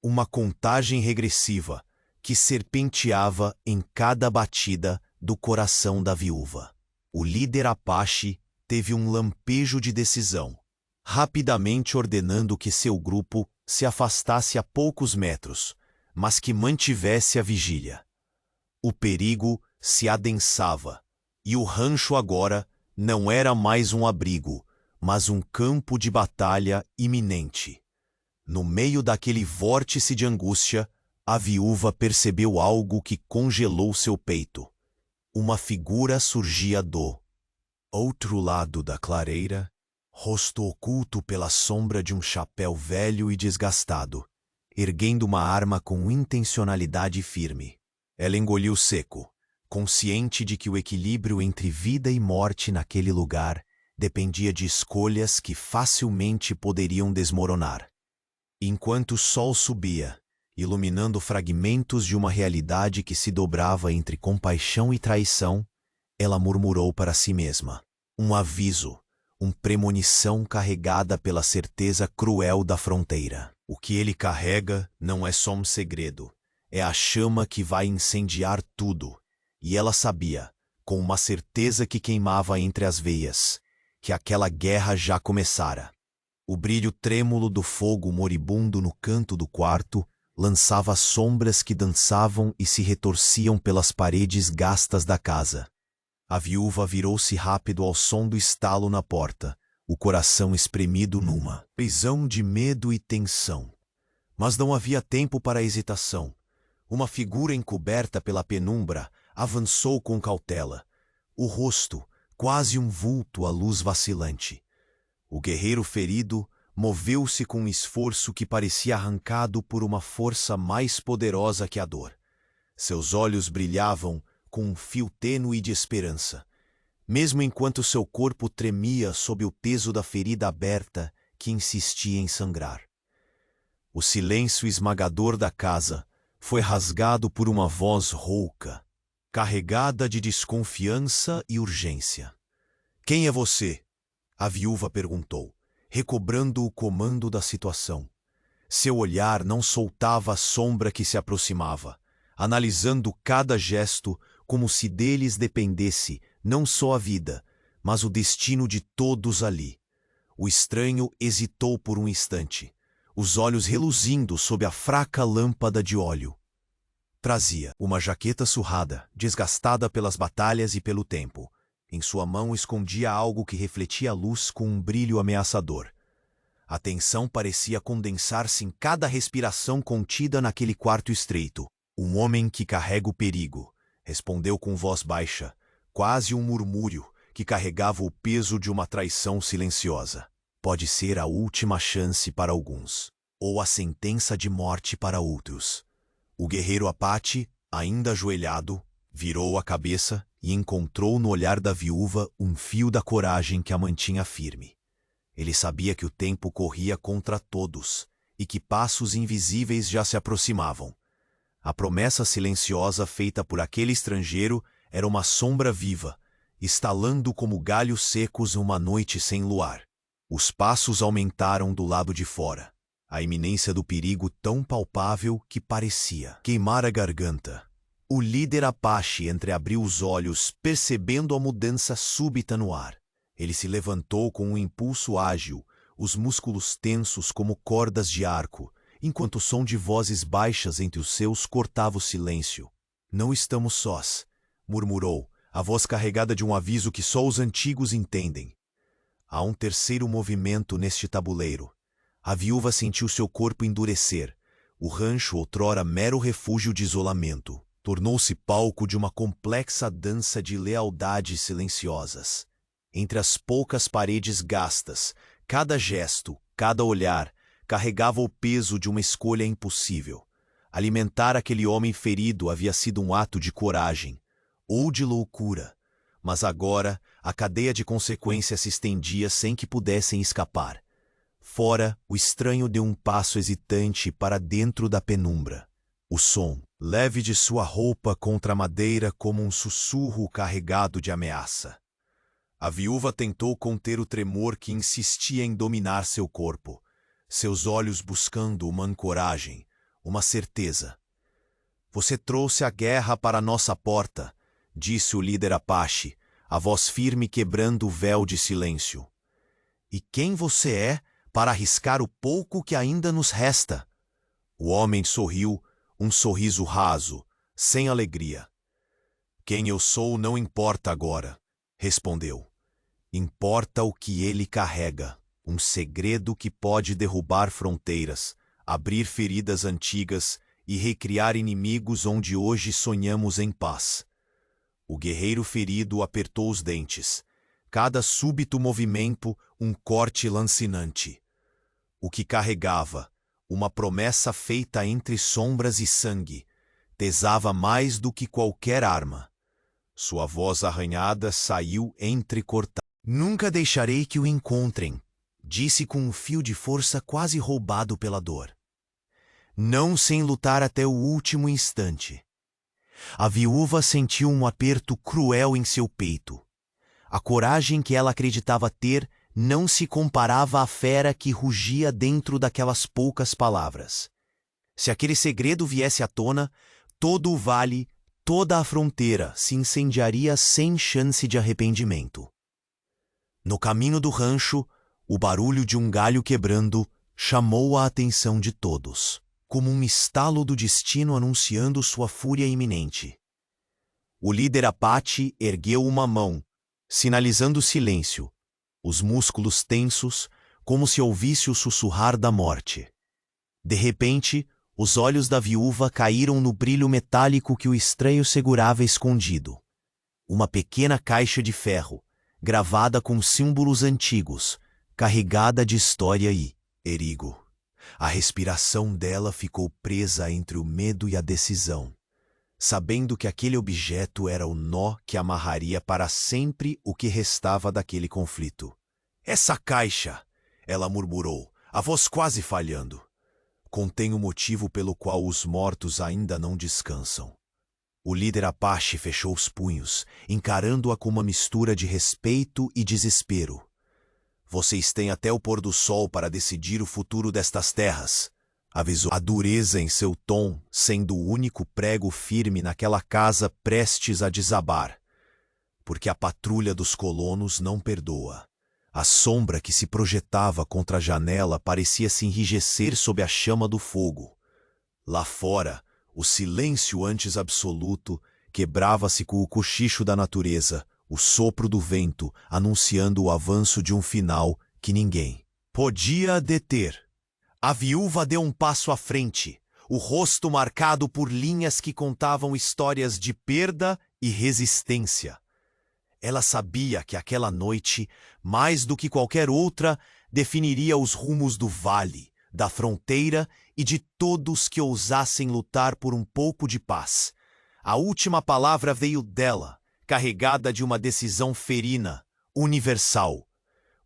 A: Uma contagem regressiva que serpenteava em cada batida do coração da viúva. O líder Apache teve um lampejo de decisão, rapidamente ordenando que seu grupo se afastasse a poucos metros, mas que mantivesse a vigília. O perigo se adensava, e o rancho agora não era mais um abrigo, mas um campo de batalha iminente. No meio daquele vórtice de angústia, a viúva percebeu algo que congelou seu peito. Uma figura surgia do outro lado da clareira, rosto oculto pela sombra de um chapéu velho e desgastado, erguendo uma arma com intencionalidade firme. Ela engoliu seco, consciente de que o equilíbrio entre vida e morte naquele lugar dependia de escolhas que facilmente poderiam desmoronar. Enquanto o sol subia, iluminando fragmentos de uma realidade que se dobrava entre compaixão e traição, ela murmurou para si mesma. Um aviso, uma premonição carregada pela certeza cruel da fronteira. O que ele carrega não é só um segredo. É a chama que vai incendiar tudo. E ela sabia, com uma certeza que queimava entre as veias, que aquela guerra já começara. O brilho trêmulo do fogo moribundo no canto do quarto lançava sombras que dançavam e se retorciam pelas paredes gastas da casa. A viúva virou-se rápido ao som do estalo na porta, o coração espremido numa prisão de medo e tensão. Mas não havia tempo para hesitação. Uma figura encoberta pela penumbra avançou com cautela. O rosto, quase um vulto à luz vacilante. O guerreiro ferido moveu-se com um esforço que parecia arrancado por uma força mais poderosa que a dor. Seus olhos brilhavam com um fio tênue de esperança, mesmo enquanto seu corpo tremia sob o peso da ferida aberta que insistia em sangrar. O silêncio esmagador da casa foi rasgado por uma voz rouca, carregada de desconfiança e urgência. "Quem é você?" a viúva perguntou, recobrando o comando da situação. Seu olhar não soltava a sombra que se aproximava, analisando cada gesto como se deles dependesse não só a vida, mas o destino de todos ali. O estranho hesitou por um instante, os olhos reluzindo sob a fraca lâmpada de óleo. Trazia uma jaqueta surrada, desgastada pelas batalhas e pelo tempo. Em sua mão escondia algo que refletia a luz com um brilho ameaçador. A tensão parecia condensar-se em cada respiração contida naquele quarto estreito. "Um homem que carrega o perigo", respondeu com voz baixa, quase um murmúrio que carregava o peso de uma traição silenciosa. "Pode ser a última chance para alguns, ou a sentença de morte para outros." O guerreiro Apache, ainda ajoelhado, virou a cabeça e encontrou no olhar da viúva um fio da coragem que a mantinha firme. Ele sabia que o tempo corria contra todos e que passos invisíveis já se aproximavam. A promessa silenciosa feita por aquele estrangeiro era uma sombra viva, estalando como galhos secos uma noite sem luar. Os passos aumentaram do lado de fora. A iminência do perigo tão palpável que parecia queimar a garganta. O líder Apache entreabriu os olhos, percebendo a mudança súbita no ar. Ele se levantou com um impulso ágil, os músculos tensos como cordas de arco, enquanto o som de vozes baixas entre os seus cortava o silêncio. "Não estamos sós", murmurou, a voz carregada de um aviso que só os antigos entendem. Há um terceiro movimento neste tabuleiro. A viúva sentiu seu corpo endurecer. O rancho, outrora mero refúgio de isolamento, tornou-se palco de uma complexa dança de lealdades silenciosas. Entre as poucas paredes gastas, cada gesto, cada olhar, carregava o peso de uma escolha impossível. Alimentar aquele homem ferido havia sido um ato de coragem, ou de loucura, mas agora a cadeia de consequências se estendia sem que pudessem escapar. Fora, o estranho deu um passo hesitante para dentro da penumbra. O som, leve de sua roupa contra a madeira como um sussurro carregado de ameaça. A viúva tentou conter o tremor que insistia em dominar seu corpo, seus olhos buscando uma ancoragem, uma certeza. "Você trouxe a guerra para nossa porta", disse o líder Apache, a voz firme quebrando o véu de silêncio. "E quem você é para arriscar o pouco que ainda nos resta?" O homem sorriu, um sorriso raso, sem alegria. "Quem eu sou não importa agora", respondeu. "Importa o que ele carrega, um segredo que pode derrubar fronteiras, abrir feridas antigas e recriar inimigos onde hoje sonhamos em paz." O guerreiro ferido apertou os dentes. Cada súbito movimento, um corte lancinante. O que carregava, uma promessa feita entre sombras e sangue, pesava mais do que qualquer arma. Sua voz arranhada saiu entrecortada. "Nunca deixarei que o encontrem", disse com um fio de força quase roubado pela dor. "Não sem lutar até o último instante." A viúva sentiu um aperto cruel em seu peito. A coragem que ela acreditava ter não se comparava à fera que rugia dentro daquelas poucas palavras. Se aquele segredo viesse à tona, todo o vale, toda a fronteira se incendiaria sem chance de arrependimento. No caminho do rancho, o barulho de um galho quebrando chamou a atenção de todos, como um estalo do destino anunciando sua fúria iminente. O líder Apache ergueu uma mão, sinalizando silêncio, os músculos tensos, como se ouvisse o sussurrar da morte. De repente, os olhos da viúva caíram no brilho metálico que o estranho segurava escondido. Uma pequena caixa de ferro, gravada com símbolos antigos, carregada de história e perigo. A respiração dela ficou presa entre o medo e a decisão, sabendo que aquele objeto era o nó que amarraria para sempre o que restava daquele conflito. Essa caixa, ela murmurou, a voz quase falhando, contém o motivo pelo qual os mortos ainda não descansam. O líder Apache fechou os punhos, encarando-a com uma mistura de respeito e desespero. Vocês têm até o pôr do sol para decidir o futuro destas terras, avisou, a dureza em seu tom sendo o único prego firme naquela casa prestes a desabar. Porque a patrulha dos colonos não perdoa. A sombra que se projetava contra a janela parecia se enrijecer sob a chama do fogo. Lá fora, o silêncio antes absoluto quebrava-se com o cochicho da natureza, o sopro do vento anunciando o avanço de um final que ninguém podia deter. A viúva deu um passo à frente, o rosto marcado por linhas que contavam histórias de perda e resistência. Ela sabia que aquela noite, mais do que qualquer outra, definiria os rumos do vale, da fronteira e de todos que ousassem lutar por um pouco de paz. A última palavra veio dela, carregada de uma decisão ferina, universal.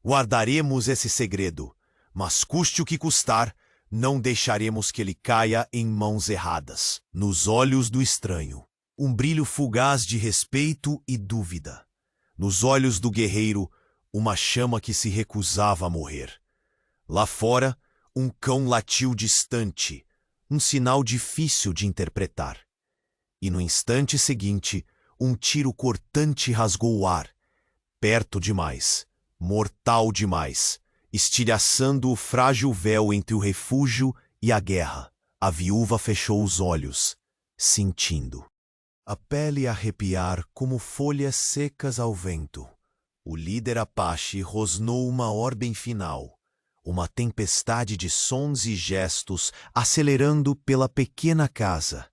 A: Guardaremos esse segredo, mas custe o que custar, não deixaremos que ele caia em mãos erradas. Nos olhos do estranho, um brilho fugaz de respeito e dúvida. Nos olhos do guerreiro, uma chama que se recusava a morrer. Lá fora, um cão latiu distante, um sinal difícil de interpretar. E no instante seguinte, um tiro cortante rasgou o ar, perto demais, mortal demais, estilhaçando o frágil véu entre o refúgio e a guerra. A viúva fechou os olhos, sentindo a pele arrepiar como folhas secas ao vento. O líder Apache rosnou uma ordem final, uma tempestade de sons e gestos acelerando pela pequena casa.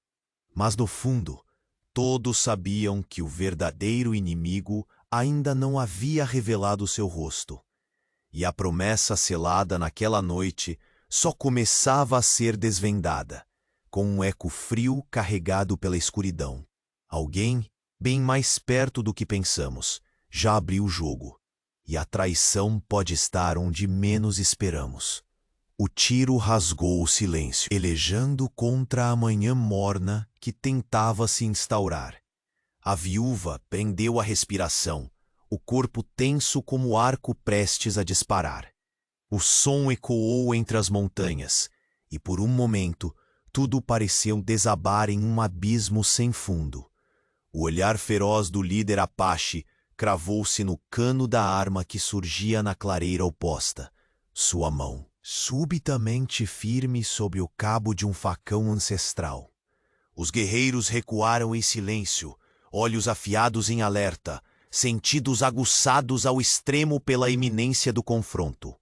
A: Mas no fundo, todos sabiam que o verdadeiro inimigo ainda não havia revelado seu rosto. E a promessa selada naquela noite só começava a ser desvendada, com um eco frio carregado pela escuridão. Alguém, bem mais perto do que pensamos, já abriu o jogo, e a traição pode estar onde menos esperamos. O tiro rasgou o silêncio, elejando contra a manhã morna que tentava se instaurar. A viúva prendeu a respiração, o corpo tenso como o arco prestes a disparar. O som ecoou entre as montanhas, e por um momento tudo pareceu desabar em um abismo sem fundo. O olhar feroz do líder Apache cravou-se no cano da arma que surgia na clareira oposta. Sua mão, subitamente firme sob o cabo de um facão ancestral. Os guerreiros recuaram em silêncio, olhos afiados em alerta, sentidos aguçados ao extremo pela iminência do confronto.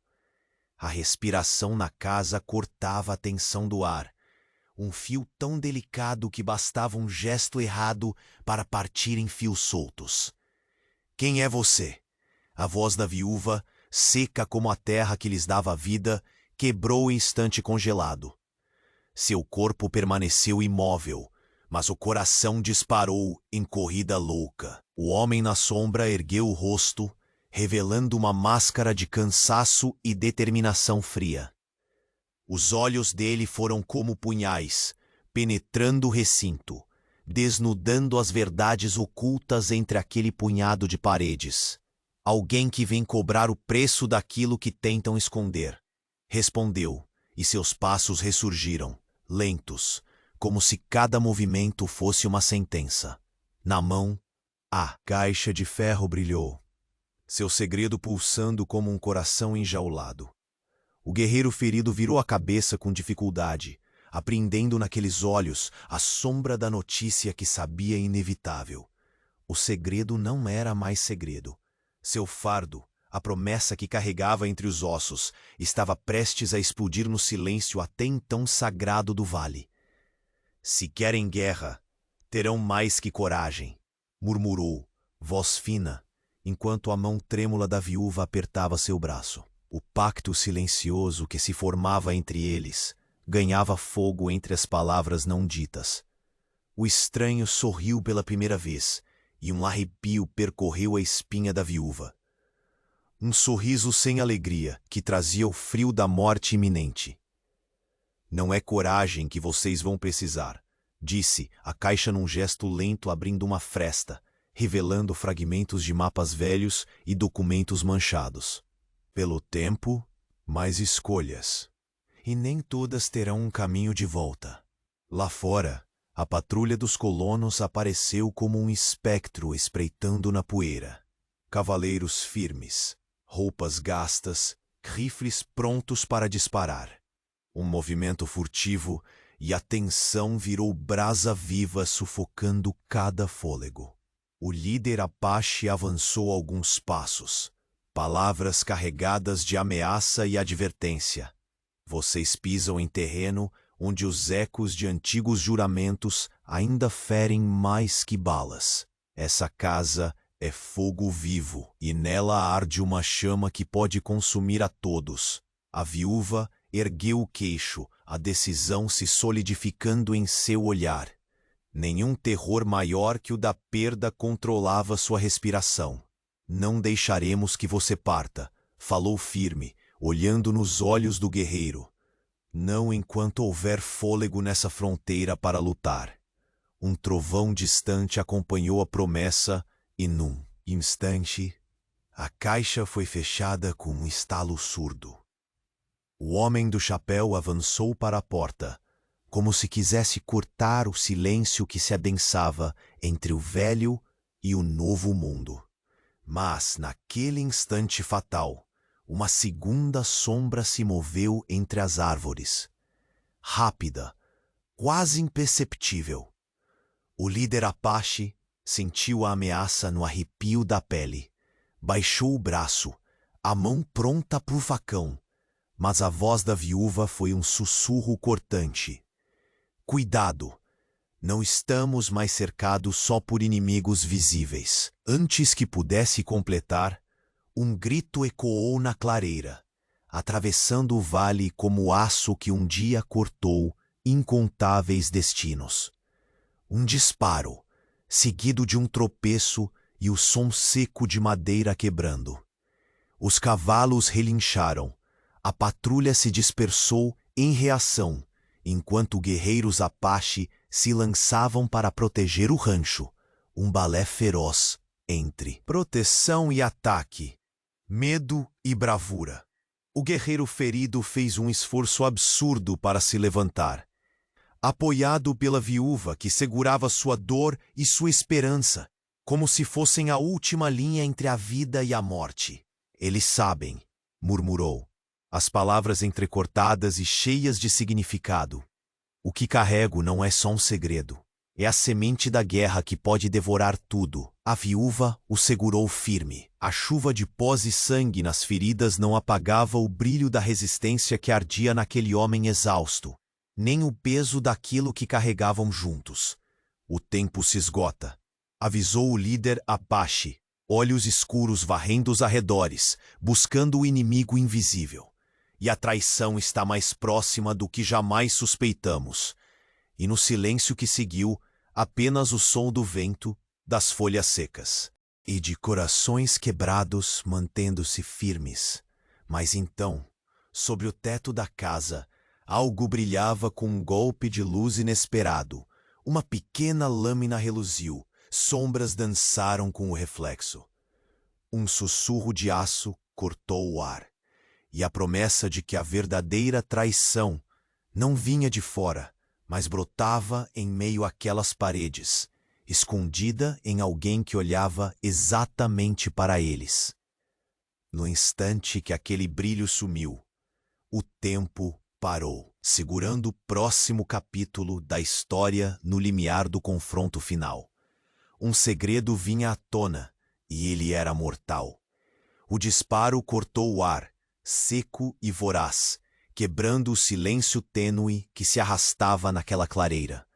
A: A respiração na casa cortava a tensão do ar, um fio tão delicado que bastava um gesto errado para partir em fios soltos. Quem é você? A voz da viúva, seca como a terra que lhes dava vida, quebrou o instante congelado. Seu corpo permaneceu imóvel, mas o coração disparou em corrida louca. O homem na sombra ergueu o rosto, revelando uma máscara de cansaço e determinação fria. Os olhos dele foram como punhais, penetrando o recinto, desnudando as verdades ocultas entre aquele punhado de paredes. Alguém que vem cobrar o preço daquilo que tentam esconder. Respondeu, e seus passos ressurgiram, lentos, como se cada movimento fosse uma sentença. Na mão, a caixa de ferro brilhou, seu segredo pulsando como um coração enjaulado. O guerreiro ferido virou a cabeça com dificuldade, apreendendo naqueles olhos a sombra da notícia que sabia inevitável. O segredo não era mais segredo. Seu fardo, a promessa que carregava entre os ossos, estava prestes a explodir no silêncio até então sagrado do vale. Se querem guerra, terão mais que coragem, murmurou, voz fina, enquanto a mão trêmula da viúva apertava seu braço. O pacto silencioso que se formava entre eles ganhava fogo entre as palavras não ditas. O estranho sorriu pela primeira vez, e um arrepio percorreu a espinha da viúva. Um sorriso sem alegria, que trazia o frio da morte iminente. Não é coragem que vocês vão precisar, disse, a caixa num gesto lento abrindo uma fresta, revelando fragmentos de mapas velhos e documentos manchados. Pelo tempo, mais escolhas. E nem todas terão um caminho de volta. Lá fora, a patrulha dos colonos apareceu como um espectro espreitando na poeira. Cavaleiros firmes, roupas gastas, rifles prontos para disparar. Um movimento furtivo e a tensão virou brasa viva sufocando cada fôlego. O líder Apache avançou alguns passos, palavras carregadas de ameaça e advertência. Vocês pisam em terreno onde os ecos de antigos juramentos ainda ferem mais que balas. Essa casa é fogo vivo e nela arde uma chama que pode consumir a todos. A viúva ergueu o queixo, a decisão se solidificando em seu olhar. Nenhum terror maior que o da perda controlava sua respiração. Não deixaremos que você parta, falou firme, olhando nos olhos do guerreiro. Não enquanto houver fôlego nessa fronteira para lutar. Um trovão distante acompanhou a promessa e, num instante, a caixa foi fechada com um estalo surdo. O homem do chapéu avançou para a porta, como se quisesse cortar o silêncio que se adensava entre o velho e o novo mundo. Mas, naquele instante fatal, uma segunda sombra se moveu entre as árvores. Rápida, quase imperceptível. O líder Apache sentiu a ameaça no arrepio da pele. Baixou o braço, a mão pronta para o facão, mas a voz da viúva foi um sussurro cortante. Cuidado! Não estamos mais cercados só por inimigos visíveis. Antes que pudesse completar, um grito ecoou na clareira, atravessando o vale como aço que um dia cortou incontáveis destinos. Um disparo, seguido de um tropeço e o som seco de madeira quebrando. Os cavalos relincharam, a patrulha se dispersou em reação, enquanto guerreiros Apache se lançavam para proteger o rancho, um balé feroz entre proteção e ataque, medo e bravura. O guerreiro ferido fez um esforço absurdo para se levantar, apoiado pela viúva que segurava sua dor e sua esperança, como se fossem a última linha entre a vida e a morte. Eles sabem, murmurou, as palavras entrecortadas e cheias de significado. O que carrego não é só um segredo. É a semente da guerra que pode devorar tudo. A viúva o segurou firme. A chuva de pós e sangue nas feridas não apagava o brilho da resistência que ardia naquele homem exausto, nem o peso daquilo que carregavam juntos. O tempo se esgota, avisou o líder Apache, olhos escuros varrendo os arredores, buscando o inimigo invisível. E a traição está mais próxima do que jamais suspeitamos. E no silêncio que seguiu, apenas o som do vento, das folhas secas. E de corações quebrados mantendo-se firmes. Mas então, sobre o teto da casa, algo brilhava com um golpe de luz inesperado. Uma pequena lâmina reluziu, sombras dançaram com o reflexo. Um sussurro de aço cortou o ar. E a promessa de que a verdadeira traição não vinha de fora, mas brotava em meio àquelas paredes, escondida em alguém que olhava exatamente para eles. No instante que aquele brilho sumiu, o tempo parou, segurando o próximo capítulo da história no limiar do confronto final. Um segredo vinha à tona, e ele era mortal. O disparo cortou o ar, seco e voraz, quebrando o silêncio tênue que se arrastava naquela clareira.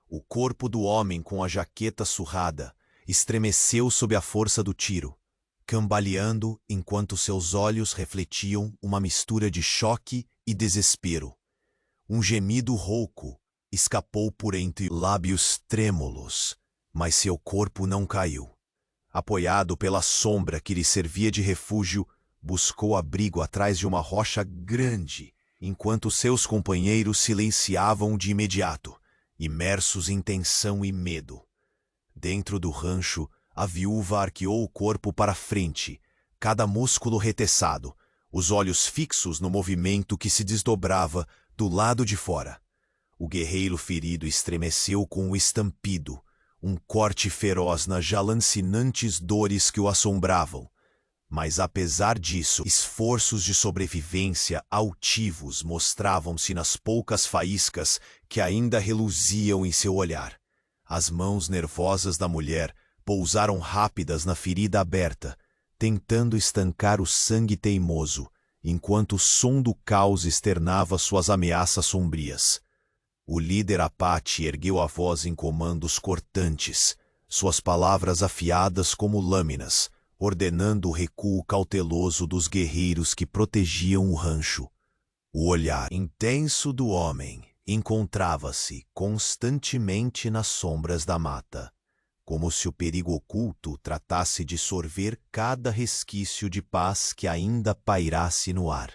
A: O corpo do homem com a jaqueta surrada estremeceu sob a força do tiro, cambaleando enquanto seus olhos refletiam uma mistura de choque e desespero. Um gemido rouco escapou por entre lábios trêmulos, mas seu corpo não caiu. Apoiado pela sombra que lhe servia de refúgio, buscou abrigo atrás de uma rocha grande, enquanto seus companheiros silenciavam de imediato, imersos em tensão e medo. Dentro do rancho, a viúva arqueou o corpo para frente, cada músculo reteçado, os olhos fixos no movimento que se desdobrava do lado de fora. O guerreiro ferido estremeceu com o estampido, um corte feroz nas já lancinantes dores que o assombravam. Mas apesar disso, esforços de sobrevivência altivos mostravam-se nas poucas faíscas que ainda reluziam em seu olhar. As mãos nervosas da mulher pousaram rápidas na ferida aberta, tentando estancar o sangue teimoso, enquanto o som do caos externava suas ameaças sombrias. O líder Apache ergueu a voz em comandos cortantes, suas palavras afiadas como lâminas, ordenando o recuo cauteloso dos guerreiros que protegiam o rancho. O olhar intenso do homem encontrava-se constantemente nas sombras da mata, como se o perigo oculto tratasse de sorver cada resquício de paz que ainda pairasse no ar.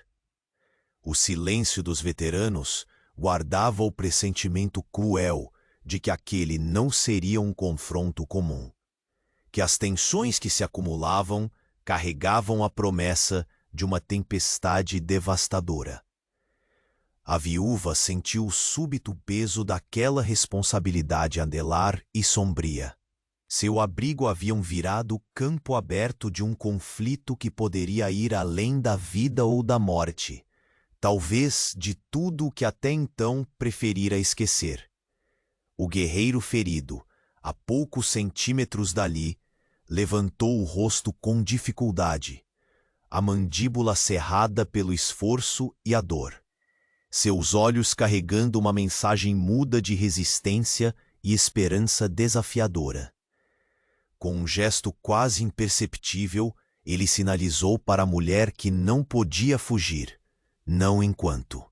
A: O silêncio dos veteranos guardava o pressentimento cruel de que aquele não seria um confronto comum, que as tensões que se acumulavam carregavam a promessa de uma tempestade devastadora. A viúva sentiu o súbito peso daquela responsabilidade andelar e sombria. Seu abrigo haviam virado campo aberto de um conflito que poderia ir além da vida ou da morte, talvez de tudo o que até então preferira esquecer. O guerreiro ferido, a poucos centímetros dali, levantou o rosto com dificuldade, a mandíbula cerrada pelo esforço e a dor, seus olhos carregando uma mensagem muda de resistência e esperança desafiadora. Com um gesto quase imperceptível, ele sinalizou para a mulher que não podia fugir, não enquanto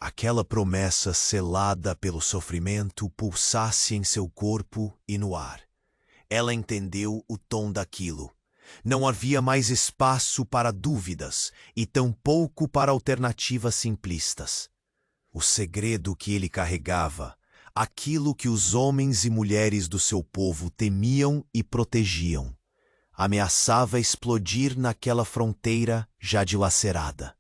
A: aquela promessa selada pelo sofrimento pulsasse em seu corpo e no ar. Ela entendeu o tom daquilo. Não havia mais espaço para dúvidas e tampouco para alternativas simplistas. O segredo que ele carregava, aquilo que os homens e mulheres do seu povo temiam e protegiam, ameaçava explodir naquela fronteira já dilacerada.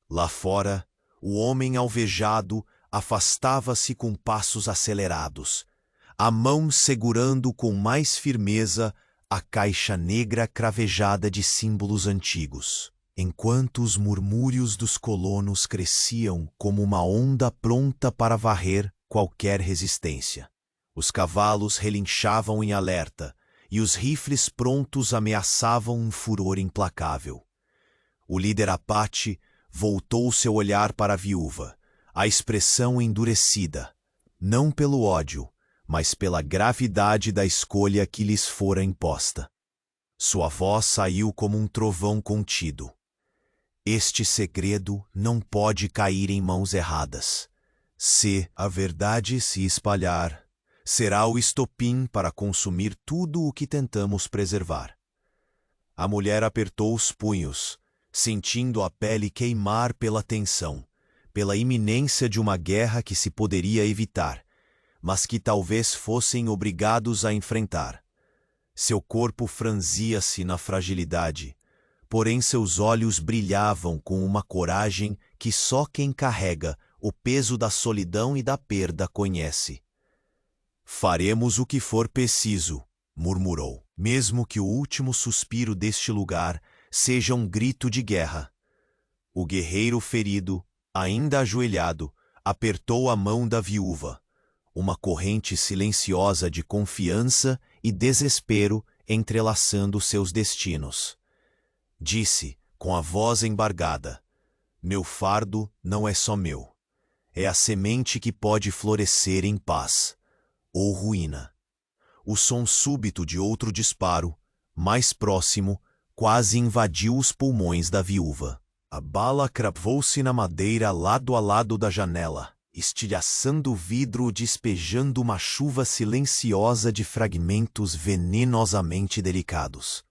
A: Lá fora, o homem alvejado afastava-se com passos acelerados, a mão segurando com mais firmeza a caixa negra cravejada de símbolos antigos, enquanto os murmúrios dos colonos cresciam como uma onda pronta para varrer qualquer resistência. Os cavalos relinchavam em alerta e os rifles prontos ameaçavam um furor implacável. O líder Apache voltou seu olhar para a viúva, a expressão endurecida, não pelo ódio, mas pela gravidade da escolha que lhes fora imposta. Sua voz saiu como um trovão contido. Este segredo não pode cair em mãos erradas. Se a verdade se espalhar, será o estopim para consumir tudo o que tentamos preservar. A mulher apertou os punhos, sentindo a pele queimar pela tensão, pela iminência de uma guerra que se poderia evitar, mas que talvez fossem obrigados a enfrentar. Seu corpo franzia-se na fragilidade, porém seus olhos brilhavam com uma coragem que só quem carrega o peso da solidão e da perda conhece. Faremos o que for preciso, murmurou, mesmo que o último suspiro deste lugar seja um grito de guerra. O guerreiro ferido, ainda ajoelhado, apertou a mão da viúva. Uma corrente silenciosa de confiança e desespero entrelaçando seus destinos. Disse, com a voz embargada: meu fardo não é só meu. É a semente que pode florescer em paz, ou ruína. O som súbito de outro disparo, mais próximo, quase invadiu os pulmões da viúva. A bala cravou-se na madeira lado a lado da janela, estilhaçando o vidro, despejando uma chuva silenciosa de fragmentos venenosamente delicados.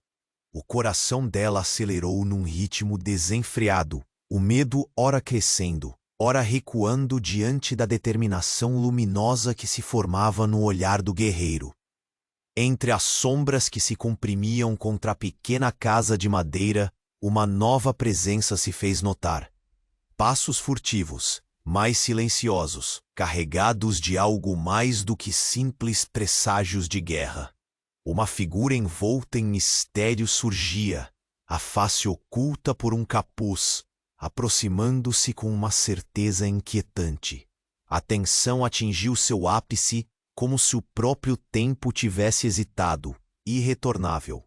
A: O coração dela acelerou num ritmo desenfreado, o medo ora crescendo, ora recuando diante da determinação luminosa que se formava no olhar do guerreiro. Entre as sombras que se comprimiam contra a pequena casa de madeira, uma nova presença se fez notar. Passos furtivos, mais silenciosos, carregados de algo mais do que simples presságios de guerra. Uma figura envolta em mistério surgia, a face oculta por um capuz, aproximando-se com uma certeza inquietante. A tensão atingiu seu ápice como se o próprio tempo tivesse hesitado, irretornável.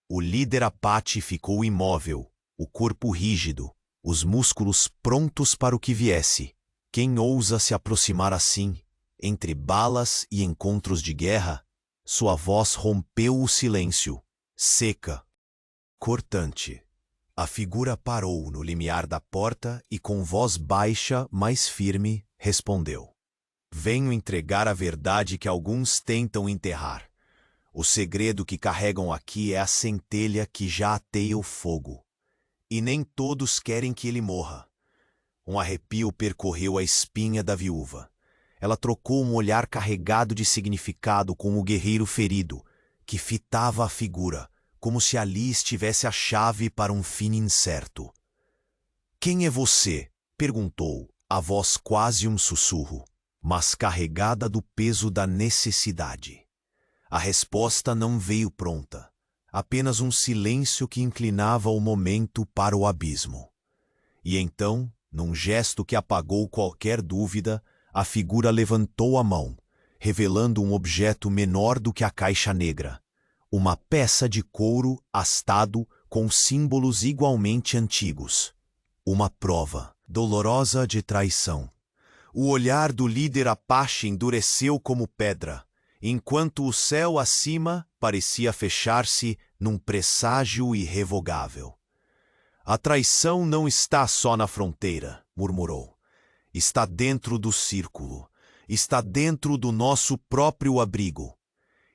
A: O líder Apache ficou imóvel, o corpo rígido, os músculos prontos para o que viesse. Quem ousa se aproximar assim, entre balas e encontros de guerra? Sua voz rompeu o silêncio, seca, cortante. A figura parou no limiar da porta e, com voz baixa, mas firme, respondeu: venho entregar a verdade que alguns tentam enterrar. O segredo que carregam aqui é a centelha que já ateia o fogo. E nem todos querem que ele morra. Um arrepio percorreu a espinha da viúva. Ela trocou um olhar carregado de significado com o guerreiro ferido, que fitava a figura, como se ali estivesse a chave para um fim incerto. Quem é você? Perguntou, a voz quase um sussurro, mas carregada do peso da necessidade. A resposta não veio pronta, apenas um silêncio que inclinava o momento para o abismo. E então, num gesto que apagou qualquer dúvida, a figura levantou a mão, revelando um objeto menor do que a caixa negra. Uma peça de couro hastado com símbolos igualmente antigos. Uma prova dolorosa de traição. O olhar do líder Apache endureceu como pedra, enquanto o céu acima parecia fechar-se num presságio irrevogável. A traição não está só na fronteira, murmurou. Está dentro do círculo, está dentro do nosso próprio abrigo.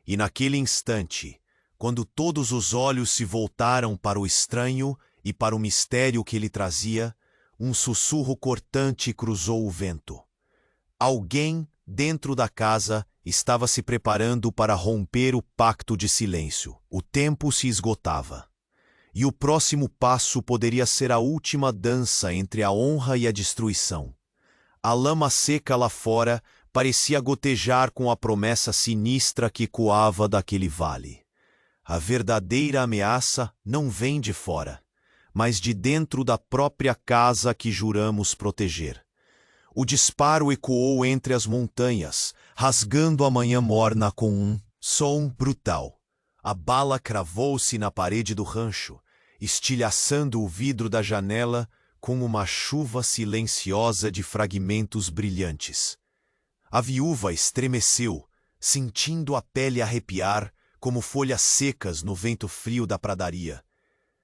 A: E naquele instante, quando todos os olhos se voltaram para o estranho e para o mistério que ele trazia, um sussurro cortante cruzou o vento. Alguém, dentro da casa, estava se preparando para romper o pacto de silêncio. O tempo se esgotava. E o próximo passo poderia ser a última dança entre a honra e a destruição. A lama seca lá fora parecia gotejar com a promessa sinistra que coava daquele vale. A verdadeira ameaça não vem de fora, mas de dentro da própria casa que juramos proteger. O disparo ecoou entre as montanhas, rasgando a manhã morna com um som brutal. A bala cravou-se na parede do rancho, estilhaçando o vidro da janela com uma chuva silenciosa de fragmentos brilhantes. A viúva estremeceu, sentindo a pele arrepiar como folhas secas no vento frio da pradaria.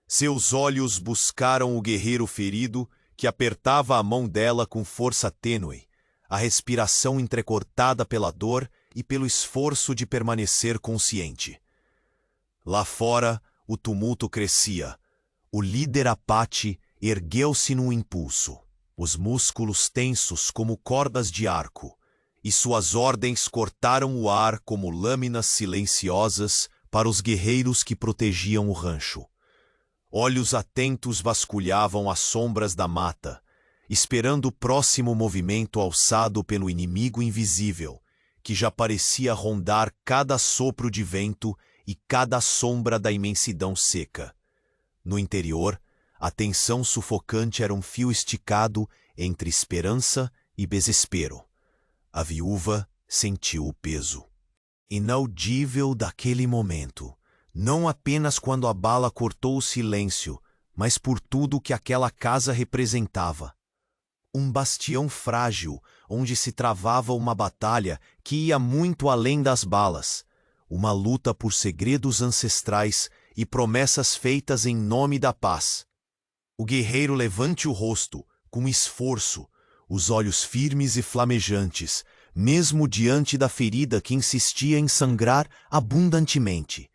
A: Seus olhos buscaram o guerreiro ferido, que apertava a mão dela com força tênue, a respiração entrecortada pela dor e pelo esforço de permanecer consciente. Lá fora, o tumulto crescia. O líder Apache ergueu-se num impulso, os músculos tensos como cordas de arco, e suas ordens cortaram o ar como lâminas silenciosas para os guerreiros que protegiam o rancho. Olhos atentos vasculhavam as sombras da mata, esperando o próximo movimento alçado pelo inimigo invisível, que já parecia rondar cada sopro de vento e cada sombra da imensidão seca. No interior, a tensão sufocante era um fio esticado entre esperança e desespero. A viúva sentiu o peso inaudível daquele momento, não apenas quando a bala cortou o silêncio, mas por tudo que aquela casa representava. Um bastião frágil, onde se travava uma batalha que ia muito além das balas, uma luta por segredos ancestrais e promessas feitas em nome da paz. O guerreiro levante o rosto, com esforço, os olhos firmes e flamejantes, mesmo diante da ferida que insistia em sangrar abundantemente.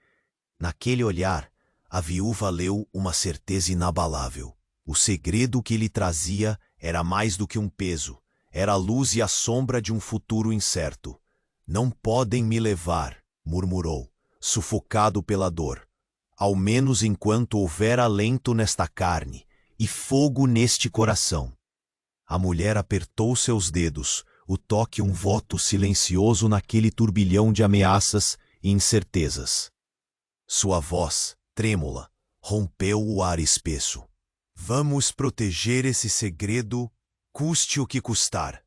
A: Naquele olhar, a viúva leu uma certeza inabalável. O segredo que lhe trazia era mais do que um peso, era a luz e a sombra de um futuro incerto. Não podem me levar, murmurou, sufocado pela dor, ao menos enquanto houver alento nesta carne e fogo neste coração. A mulher apertou seus dedos, o toque um voto silencioso naquele turbilhão de ameaças e incertezas. Sua voz, trêmula, rompeu o ar espesso. Vamos proteger esse segredo, custe o que custar.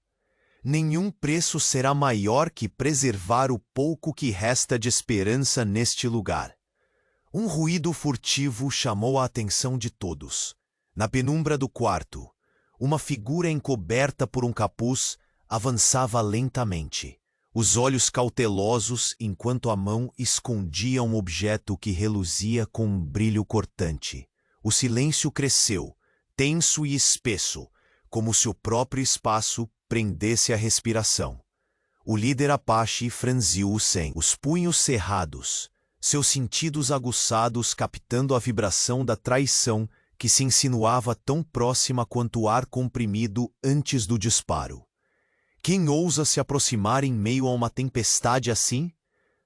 A: Nenhum preço será maior que preservar o pouco que resta de esperança neste lugar. Um ruído furtivo chamou a atenção de todos. Na penumbra do quarto, uma figura encoberta por um capuz avançava lentamente, os olhos cautelosos enquanto a mão escondia um objeto que reluzia com um brilho cortante. O silêncio cresceu, tenso e espesso, como se o próprio espaço prendesse a respiração. O líder Apache franziu os punhos cerrados, seus sentidos aguçados captando a vibração da traição que se insinuava tão próxima quanto o ar comprimido antes do disparo. Quem ousa se aproximar em meio a uma tempestade assim?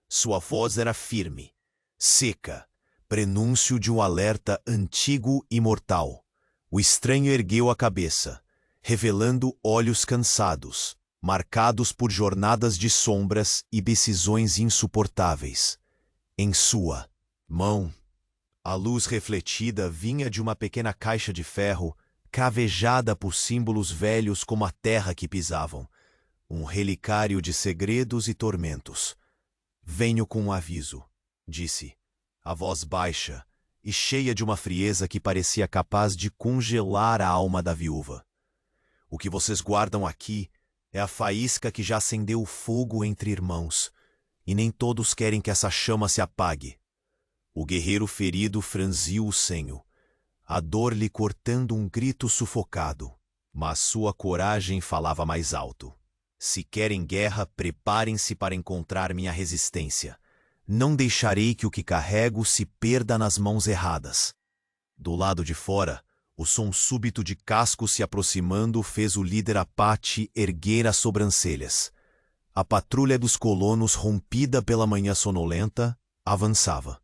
A: Sua voz era firme, seca, prenúncio de um alerta antigo e mortal. O estranho ergueu a cabeça, revelando olhos cansados, marcados por jornadas de sombras e decisões insuportáveis. Em sua mão, a luz refletida vinha de uma pequena caixa de ferro, cravejada por símbolos velhos como a terra que pisavam. Um relicário de segredos e tormentos. Venho com um aviso, disse, a voz baixa e cheia de uma frieza que parecia capaz de congelar a alma da viúva. O que vocês guardam aqui é a faísca que já acendeu o fogo entre irmãos, e nem todos querem que essa chama se apague. O guerreiro ferido franziu o senho, a dor lhe cortando um grito sufocado, mas sua coragem falava mais alto. Se querem guerra, preparem-se para encontrar minha resistência. Não deixarei que o que carrego se perda nas mãos erradas. Do lado de fora, o som súbito de cascos se aproximando fez o líder Apache erguer as sobrancelhas. A patrulha dos colonos, rompida pela manhã sonolenta, avançava.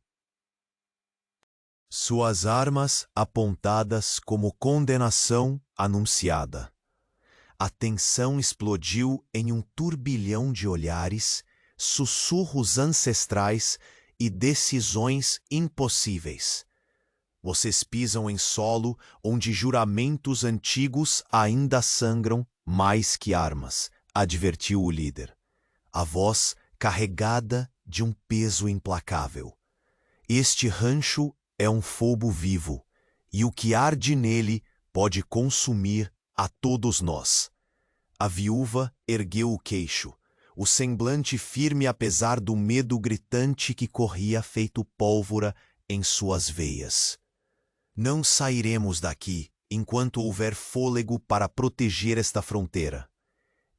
A: Suas armas apontadas como condenação anunciada. A tensão explodiu em um turbilhão de olhares, sussurros ancestrais e decisões impossíveis. Vocês pisam em solo onde juramentos antigos ainda sangram mais que armas, advertiu o líder. A voz carregada de um peso implacável. Este rancho é um fogo vivo, e o que arde nele pode consumir a todos nós. A viúva ergueu o queixo, o semblante firme apesar do medo gritante que corria feito pólvora em suas veias. Não sairemos daqui enquanto houver fôlego para proteger esta fronteira.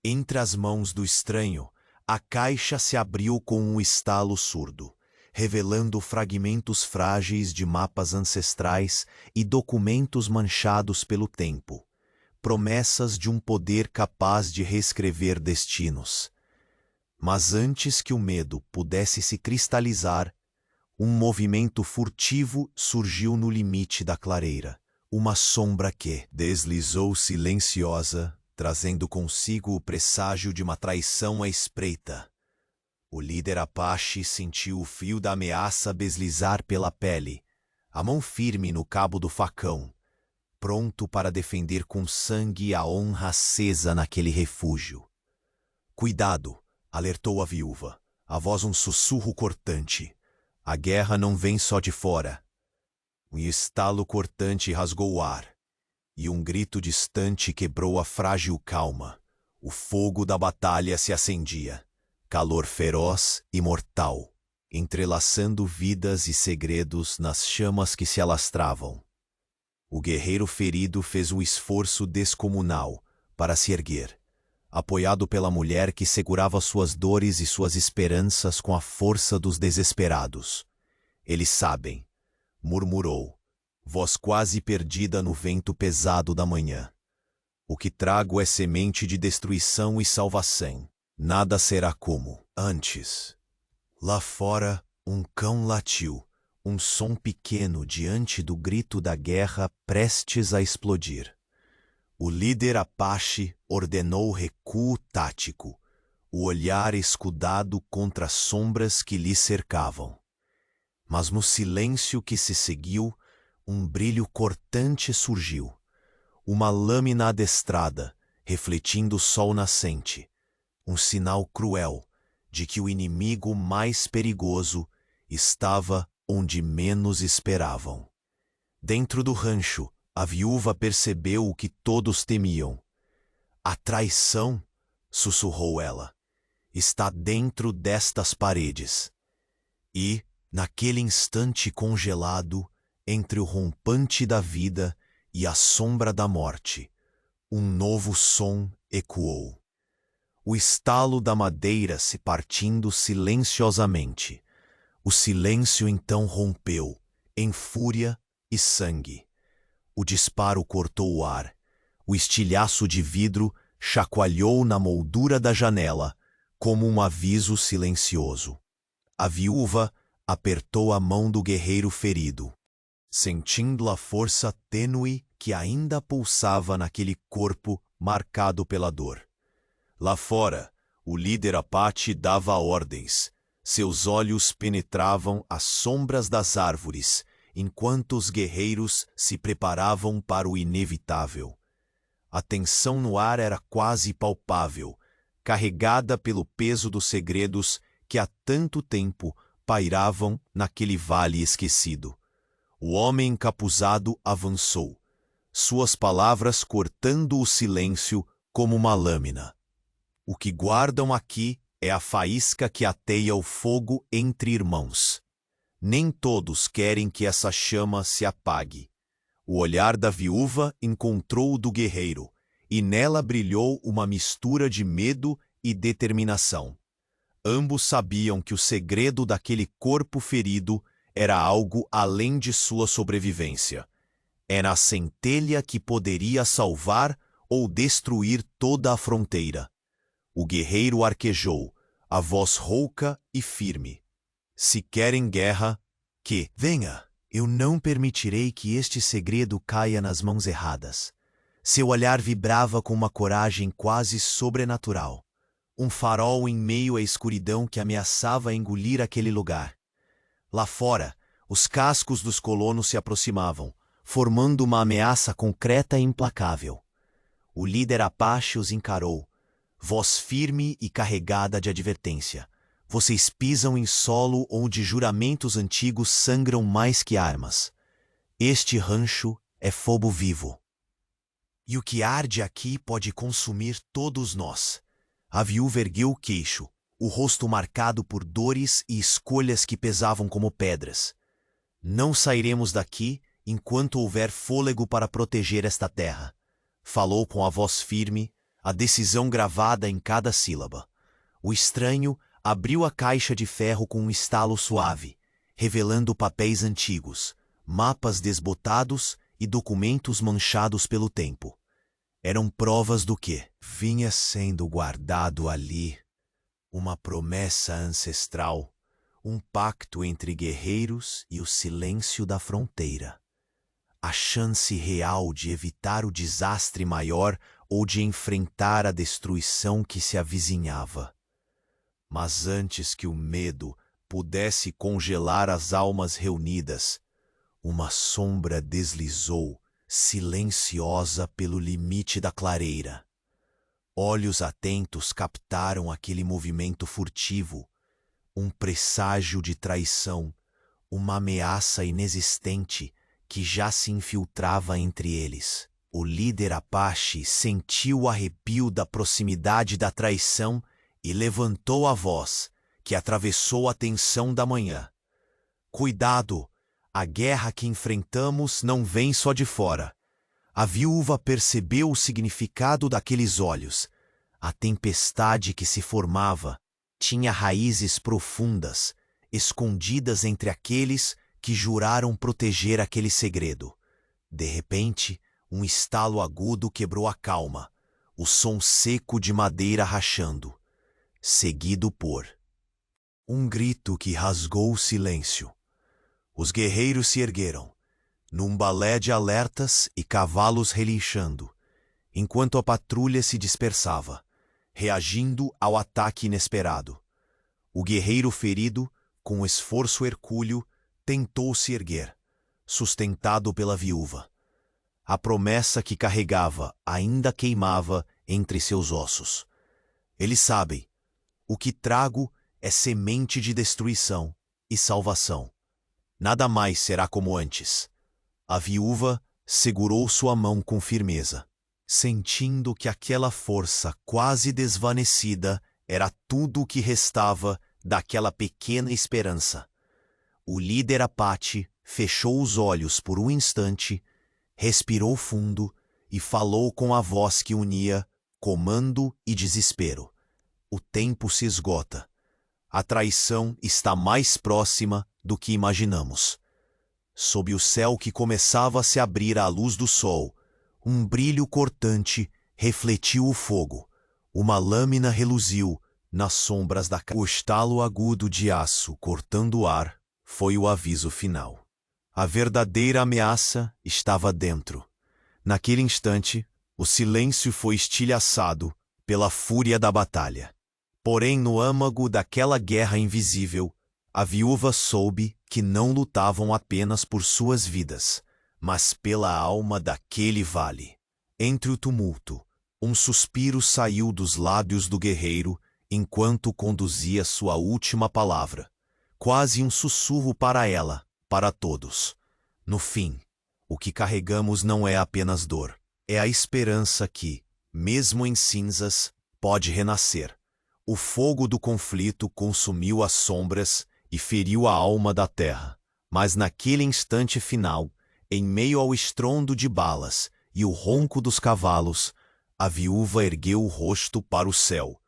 A: Entre as mãos do estranho, a caixa se abriu com um estalo surdo, revelando fragmentos frágeis de mapas ancestrais e documentos manchados pelo tempo. Promessas de um poder capaz de reescrever destinos. Mas antes que o medo pudesse se cristalizar, um movimento furtivo surgiu no limite da clareira. uma sombra que deslizou silenciosa, trazendo consigo o presságio de uma traição à espreita. O líder Apache sentiu o fio da ameaça deslizar pela pele, a mão firme no cabo do facão, pronto para defender com sangue a honra acesa naquele refúgio. Cuidado, alertou a viúva, a voz um sussurro cortante. A guerra não vem só de fora. Um estalo cortante rasgou o ar, e um grito distante quebrou a frágil calma. O fogo da batalha se acendia, calor feroz e mortal, entrelaçando vidas e segredos nas chamas que se alastravam. O guerreiro ferido fez um esforço descomunal para se erguer, apoiado pela mulher que segurava suas dores e suas esperanças com a força dos desesperados. Eles sabem, murmurou, voz quase perdida no vento pesado da manhã. O que trago é semente de destruição e salvação. Nada será como antes. Lá fora, um cão latiu, um som pequeno diante do grito da guerra prestes a explodir. O líder Apache ordenou recuo tático, o olhar escudado contra as sombras que lhe cercavam. Mas no silêncio que se seguiu, um brilho cortante surgiu, uma lâmina adestrada, refletindo o sol nascente, um sinal cruel de que o inimigo mais perigoso estava onde menos esperavam. Dentro do rancho, a viúva percebeu o que todos temiam. A traição, sussurrou ela, está dentro destas paredes. E, naquele instante congelado, entre o rompante da vida e a sombra da morte, um novo som ecoou. O estalo da madeira se partindo silenciosamente. O silêncio então rompeu, em fúria e sangue. O disparo cortou o ar. O estilhaço de vidro chacoalhou na moldura da janela, como um aviso silencioso. A viúva apertou a mão do guerreiro ferido, sentindo a força tênue que ainda pulsava naquele corpo marcado pela dor. Lá fora, o líder Apache dava ordens. Seus olhos penetravam as sombras das árvores, enquanto os guerreiros se preparavam para o inevitável. A tensão no ar era quase palpável, carregada pelo peso dos segredos que há tanto tempo pairavam naquele vale esquecido. O homem encapuzado avançou, suas palavras cortando o silêncio como uma lâmina. O que guardam aqui é a faísca que ateia o fogo entre irmãos. Nem todos querem que essa chama se apague. O olhar da viúva encontrou o do guerreiro, e nela brilhou uma mistura de medo e determinação. Ambos sabiam que o segredo daquele corpo ferido era algo além de sua sobrevivência. Era a centelha que poderia salvar ou destruir toda a fronteira. O guerreiro arquejou, a voz rouca e firme. Se querem guerra, que venha. Eu não permitirei que este segredo caia nas mãos erradas. Seu olhar vibrava com uma coragem quase sobrenatural. Um farol em meio à escuridão que ameaçava engolir aquele lugar. Lá fora, os cascos dos colonos se aproximavam, formando uma ameaça concreta e implacável. O líder Apache os encarou, voz firme e carregada de advertência. Vocês pisam em solo onde juramentos antigos sangram mais que armas. Este rancho é fogo vivo. E o que arde aqui pode consumir todos nós. A viúva ergueu o queixo, o rosto marcado por dores e escolhas que pesavam como pedras. Não sairemos daqui enquanto houver fôlego para proteger esta terra. Falou com a voz firme, a decisão gravada em cada sílaba. O estranho abriu a caixa de ferro com um estalo suave, revelando papéis antigos, mapas desbotados e documentos manchados pelo tempo. Eram provas do que vinha sendo guardado ali. Uma promessa ancestral, um pacto entre guerreiros e o silêncio da fronteira. a chance real de evitar o desastre maior ou de enfrentar a destruição que se avizinhava. Mas antes que o medo pudesse congelar as almas reunidas, uma sombra deslizou, silenciosa pelo limite da clareira. Olhos atentos captaram aquele movimento furtivo, um presságio de traição, uma ameaça inexistente que já se infiltrava entre eles. O líder Apache sentiu o arrepio da proximidade da traição e levantou a voz, que atravessou a tensão da manhã. Cuidado! A guerra que enfrentamos não vem só de fora. A viúva percebeu o significado daqueles olhos. A tempestade que se formava tinha raízes profundas, escondidas entre aqueles que juraram proteger aquele segredo. De repente, um estalo agudo quebrou a calma, o som seco de madeira rachando, seguido por um grito que rasgou o silêncio. Os guerreiros se ergueram, num balé de alertas e cavalos relinchando, enquanto a patrulha se dispersava, reagindo ao ataque inesperado. O guerreiro ferido, com esforço hercúleo, tentou se erguer, sustentado pela viúva. A promessa que carregava ainda queimava entre seus ossos. Eles sabem, o que trago é semente de destruição e salvação. Nada mais será como antes. A viúva segurou sua mão com firmeza, sentindo que aquela força quase desvanecida era tudo o que restava daquela pequena esperança. O líder Apache fechou os olhos por um instante, respirou fundo e falou com a voz que unia comando e desespero. O tempo se esgota. A traição está mais próxima do que imaginamos. Sob o céu que começava a se abrir à luz do sol, um brilho cortante refletiu o fogo. Uma lâmina reluziu nas sombras da casa. O estalo agudo de aço cortando o ar foi o aviso final. A verdadeira ameaça estava dentro. Naquele instante, o silêncio foi estilhaçado pela fúria da batalha. Porém, no âmago daquela guerra invisível, a viúva soube que não lutavam apenas por suas vidas, mas pela alma daquele vale. Entre o tumulto, um suspiro saiu dos lábios do guerreiro enquanto conduzia sua última palavra, quase um sussurro para ela, para todos. No fim, o que carregamos não é apenas dor, é a esperança que, mesmo em cinzas, pode renascer. O fogo do conflito consumiu as sombras e feriu a alma da terra, mas naquele instante final, em meio ao estrondo de balas e o ronco dos cavalos, a viúva ergueu o rosto para o céu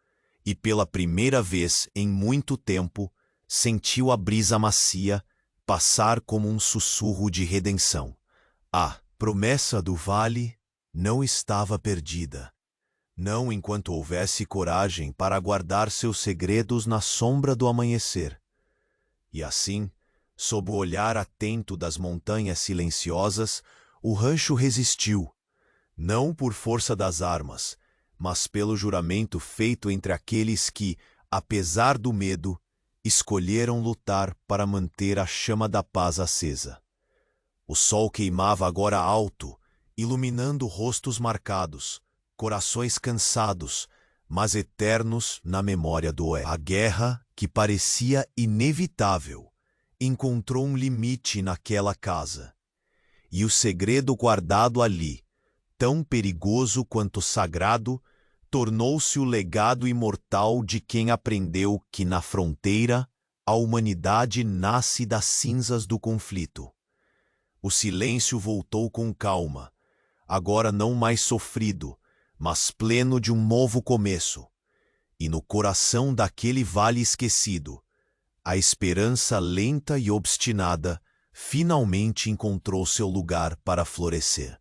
A: e, pela primeira vez em muito tempo, sentiu a brisa macia passar como um sussurro de redenção. A promessa do vale não estava perdida. Não enquanto houvesse coragem para guardar seus segredos na sombra do amanhecer. E assim, sob o olhar atento das montanhas silenciosas, o rancho resistiu, não por força das armas, mas pelo juramento feito entre aqueles que, apesar do medo, escolheram lutar para manter a chama da paz acesa. O sol queimava agora alto, iluminando rostos marcados, corações cansados, mas eternos na memória do oeste. A guerra, que parecia inevitável, encontrou um limite naquela casa. E o segredo guardado ali, tão perigoso quanto sagrado, tornou-se o legado imortal de quem aprendeu que na fronteira a humanidade nasce das cinzas do conflito. O silêncio voltou com calma, agora não mais sofrido, mas pleno de um novo começo. E no coração daquele vale esquecido, a esperança lenta e obstinada finalmente encontrou seu lugar para florescer.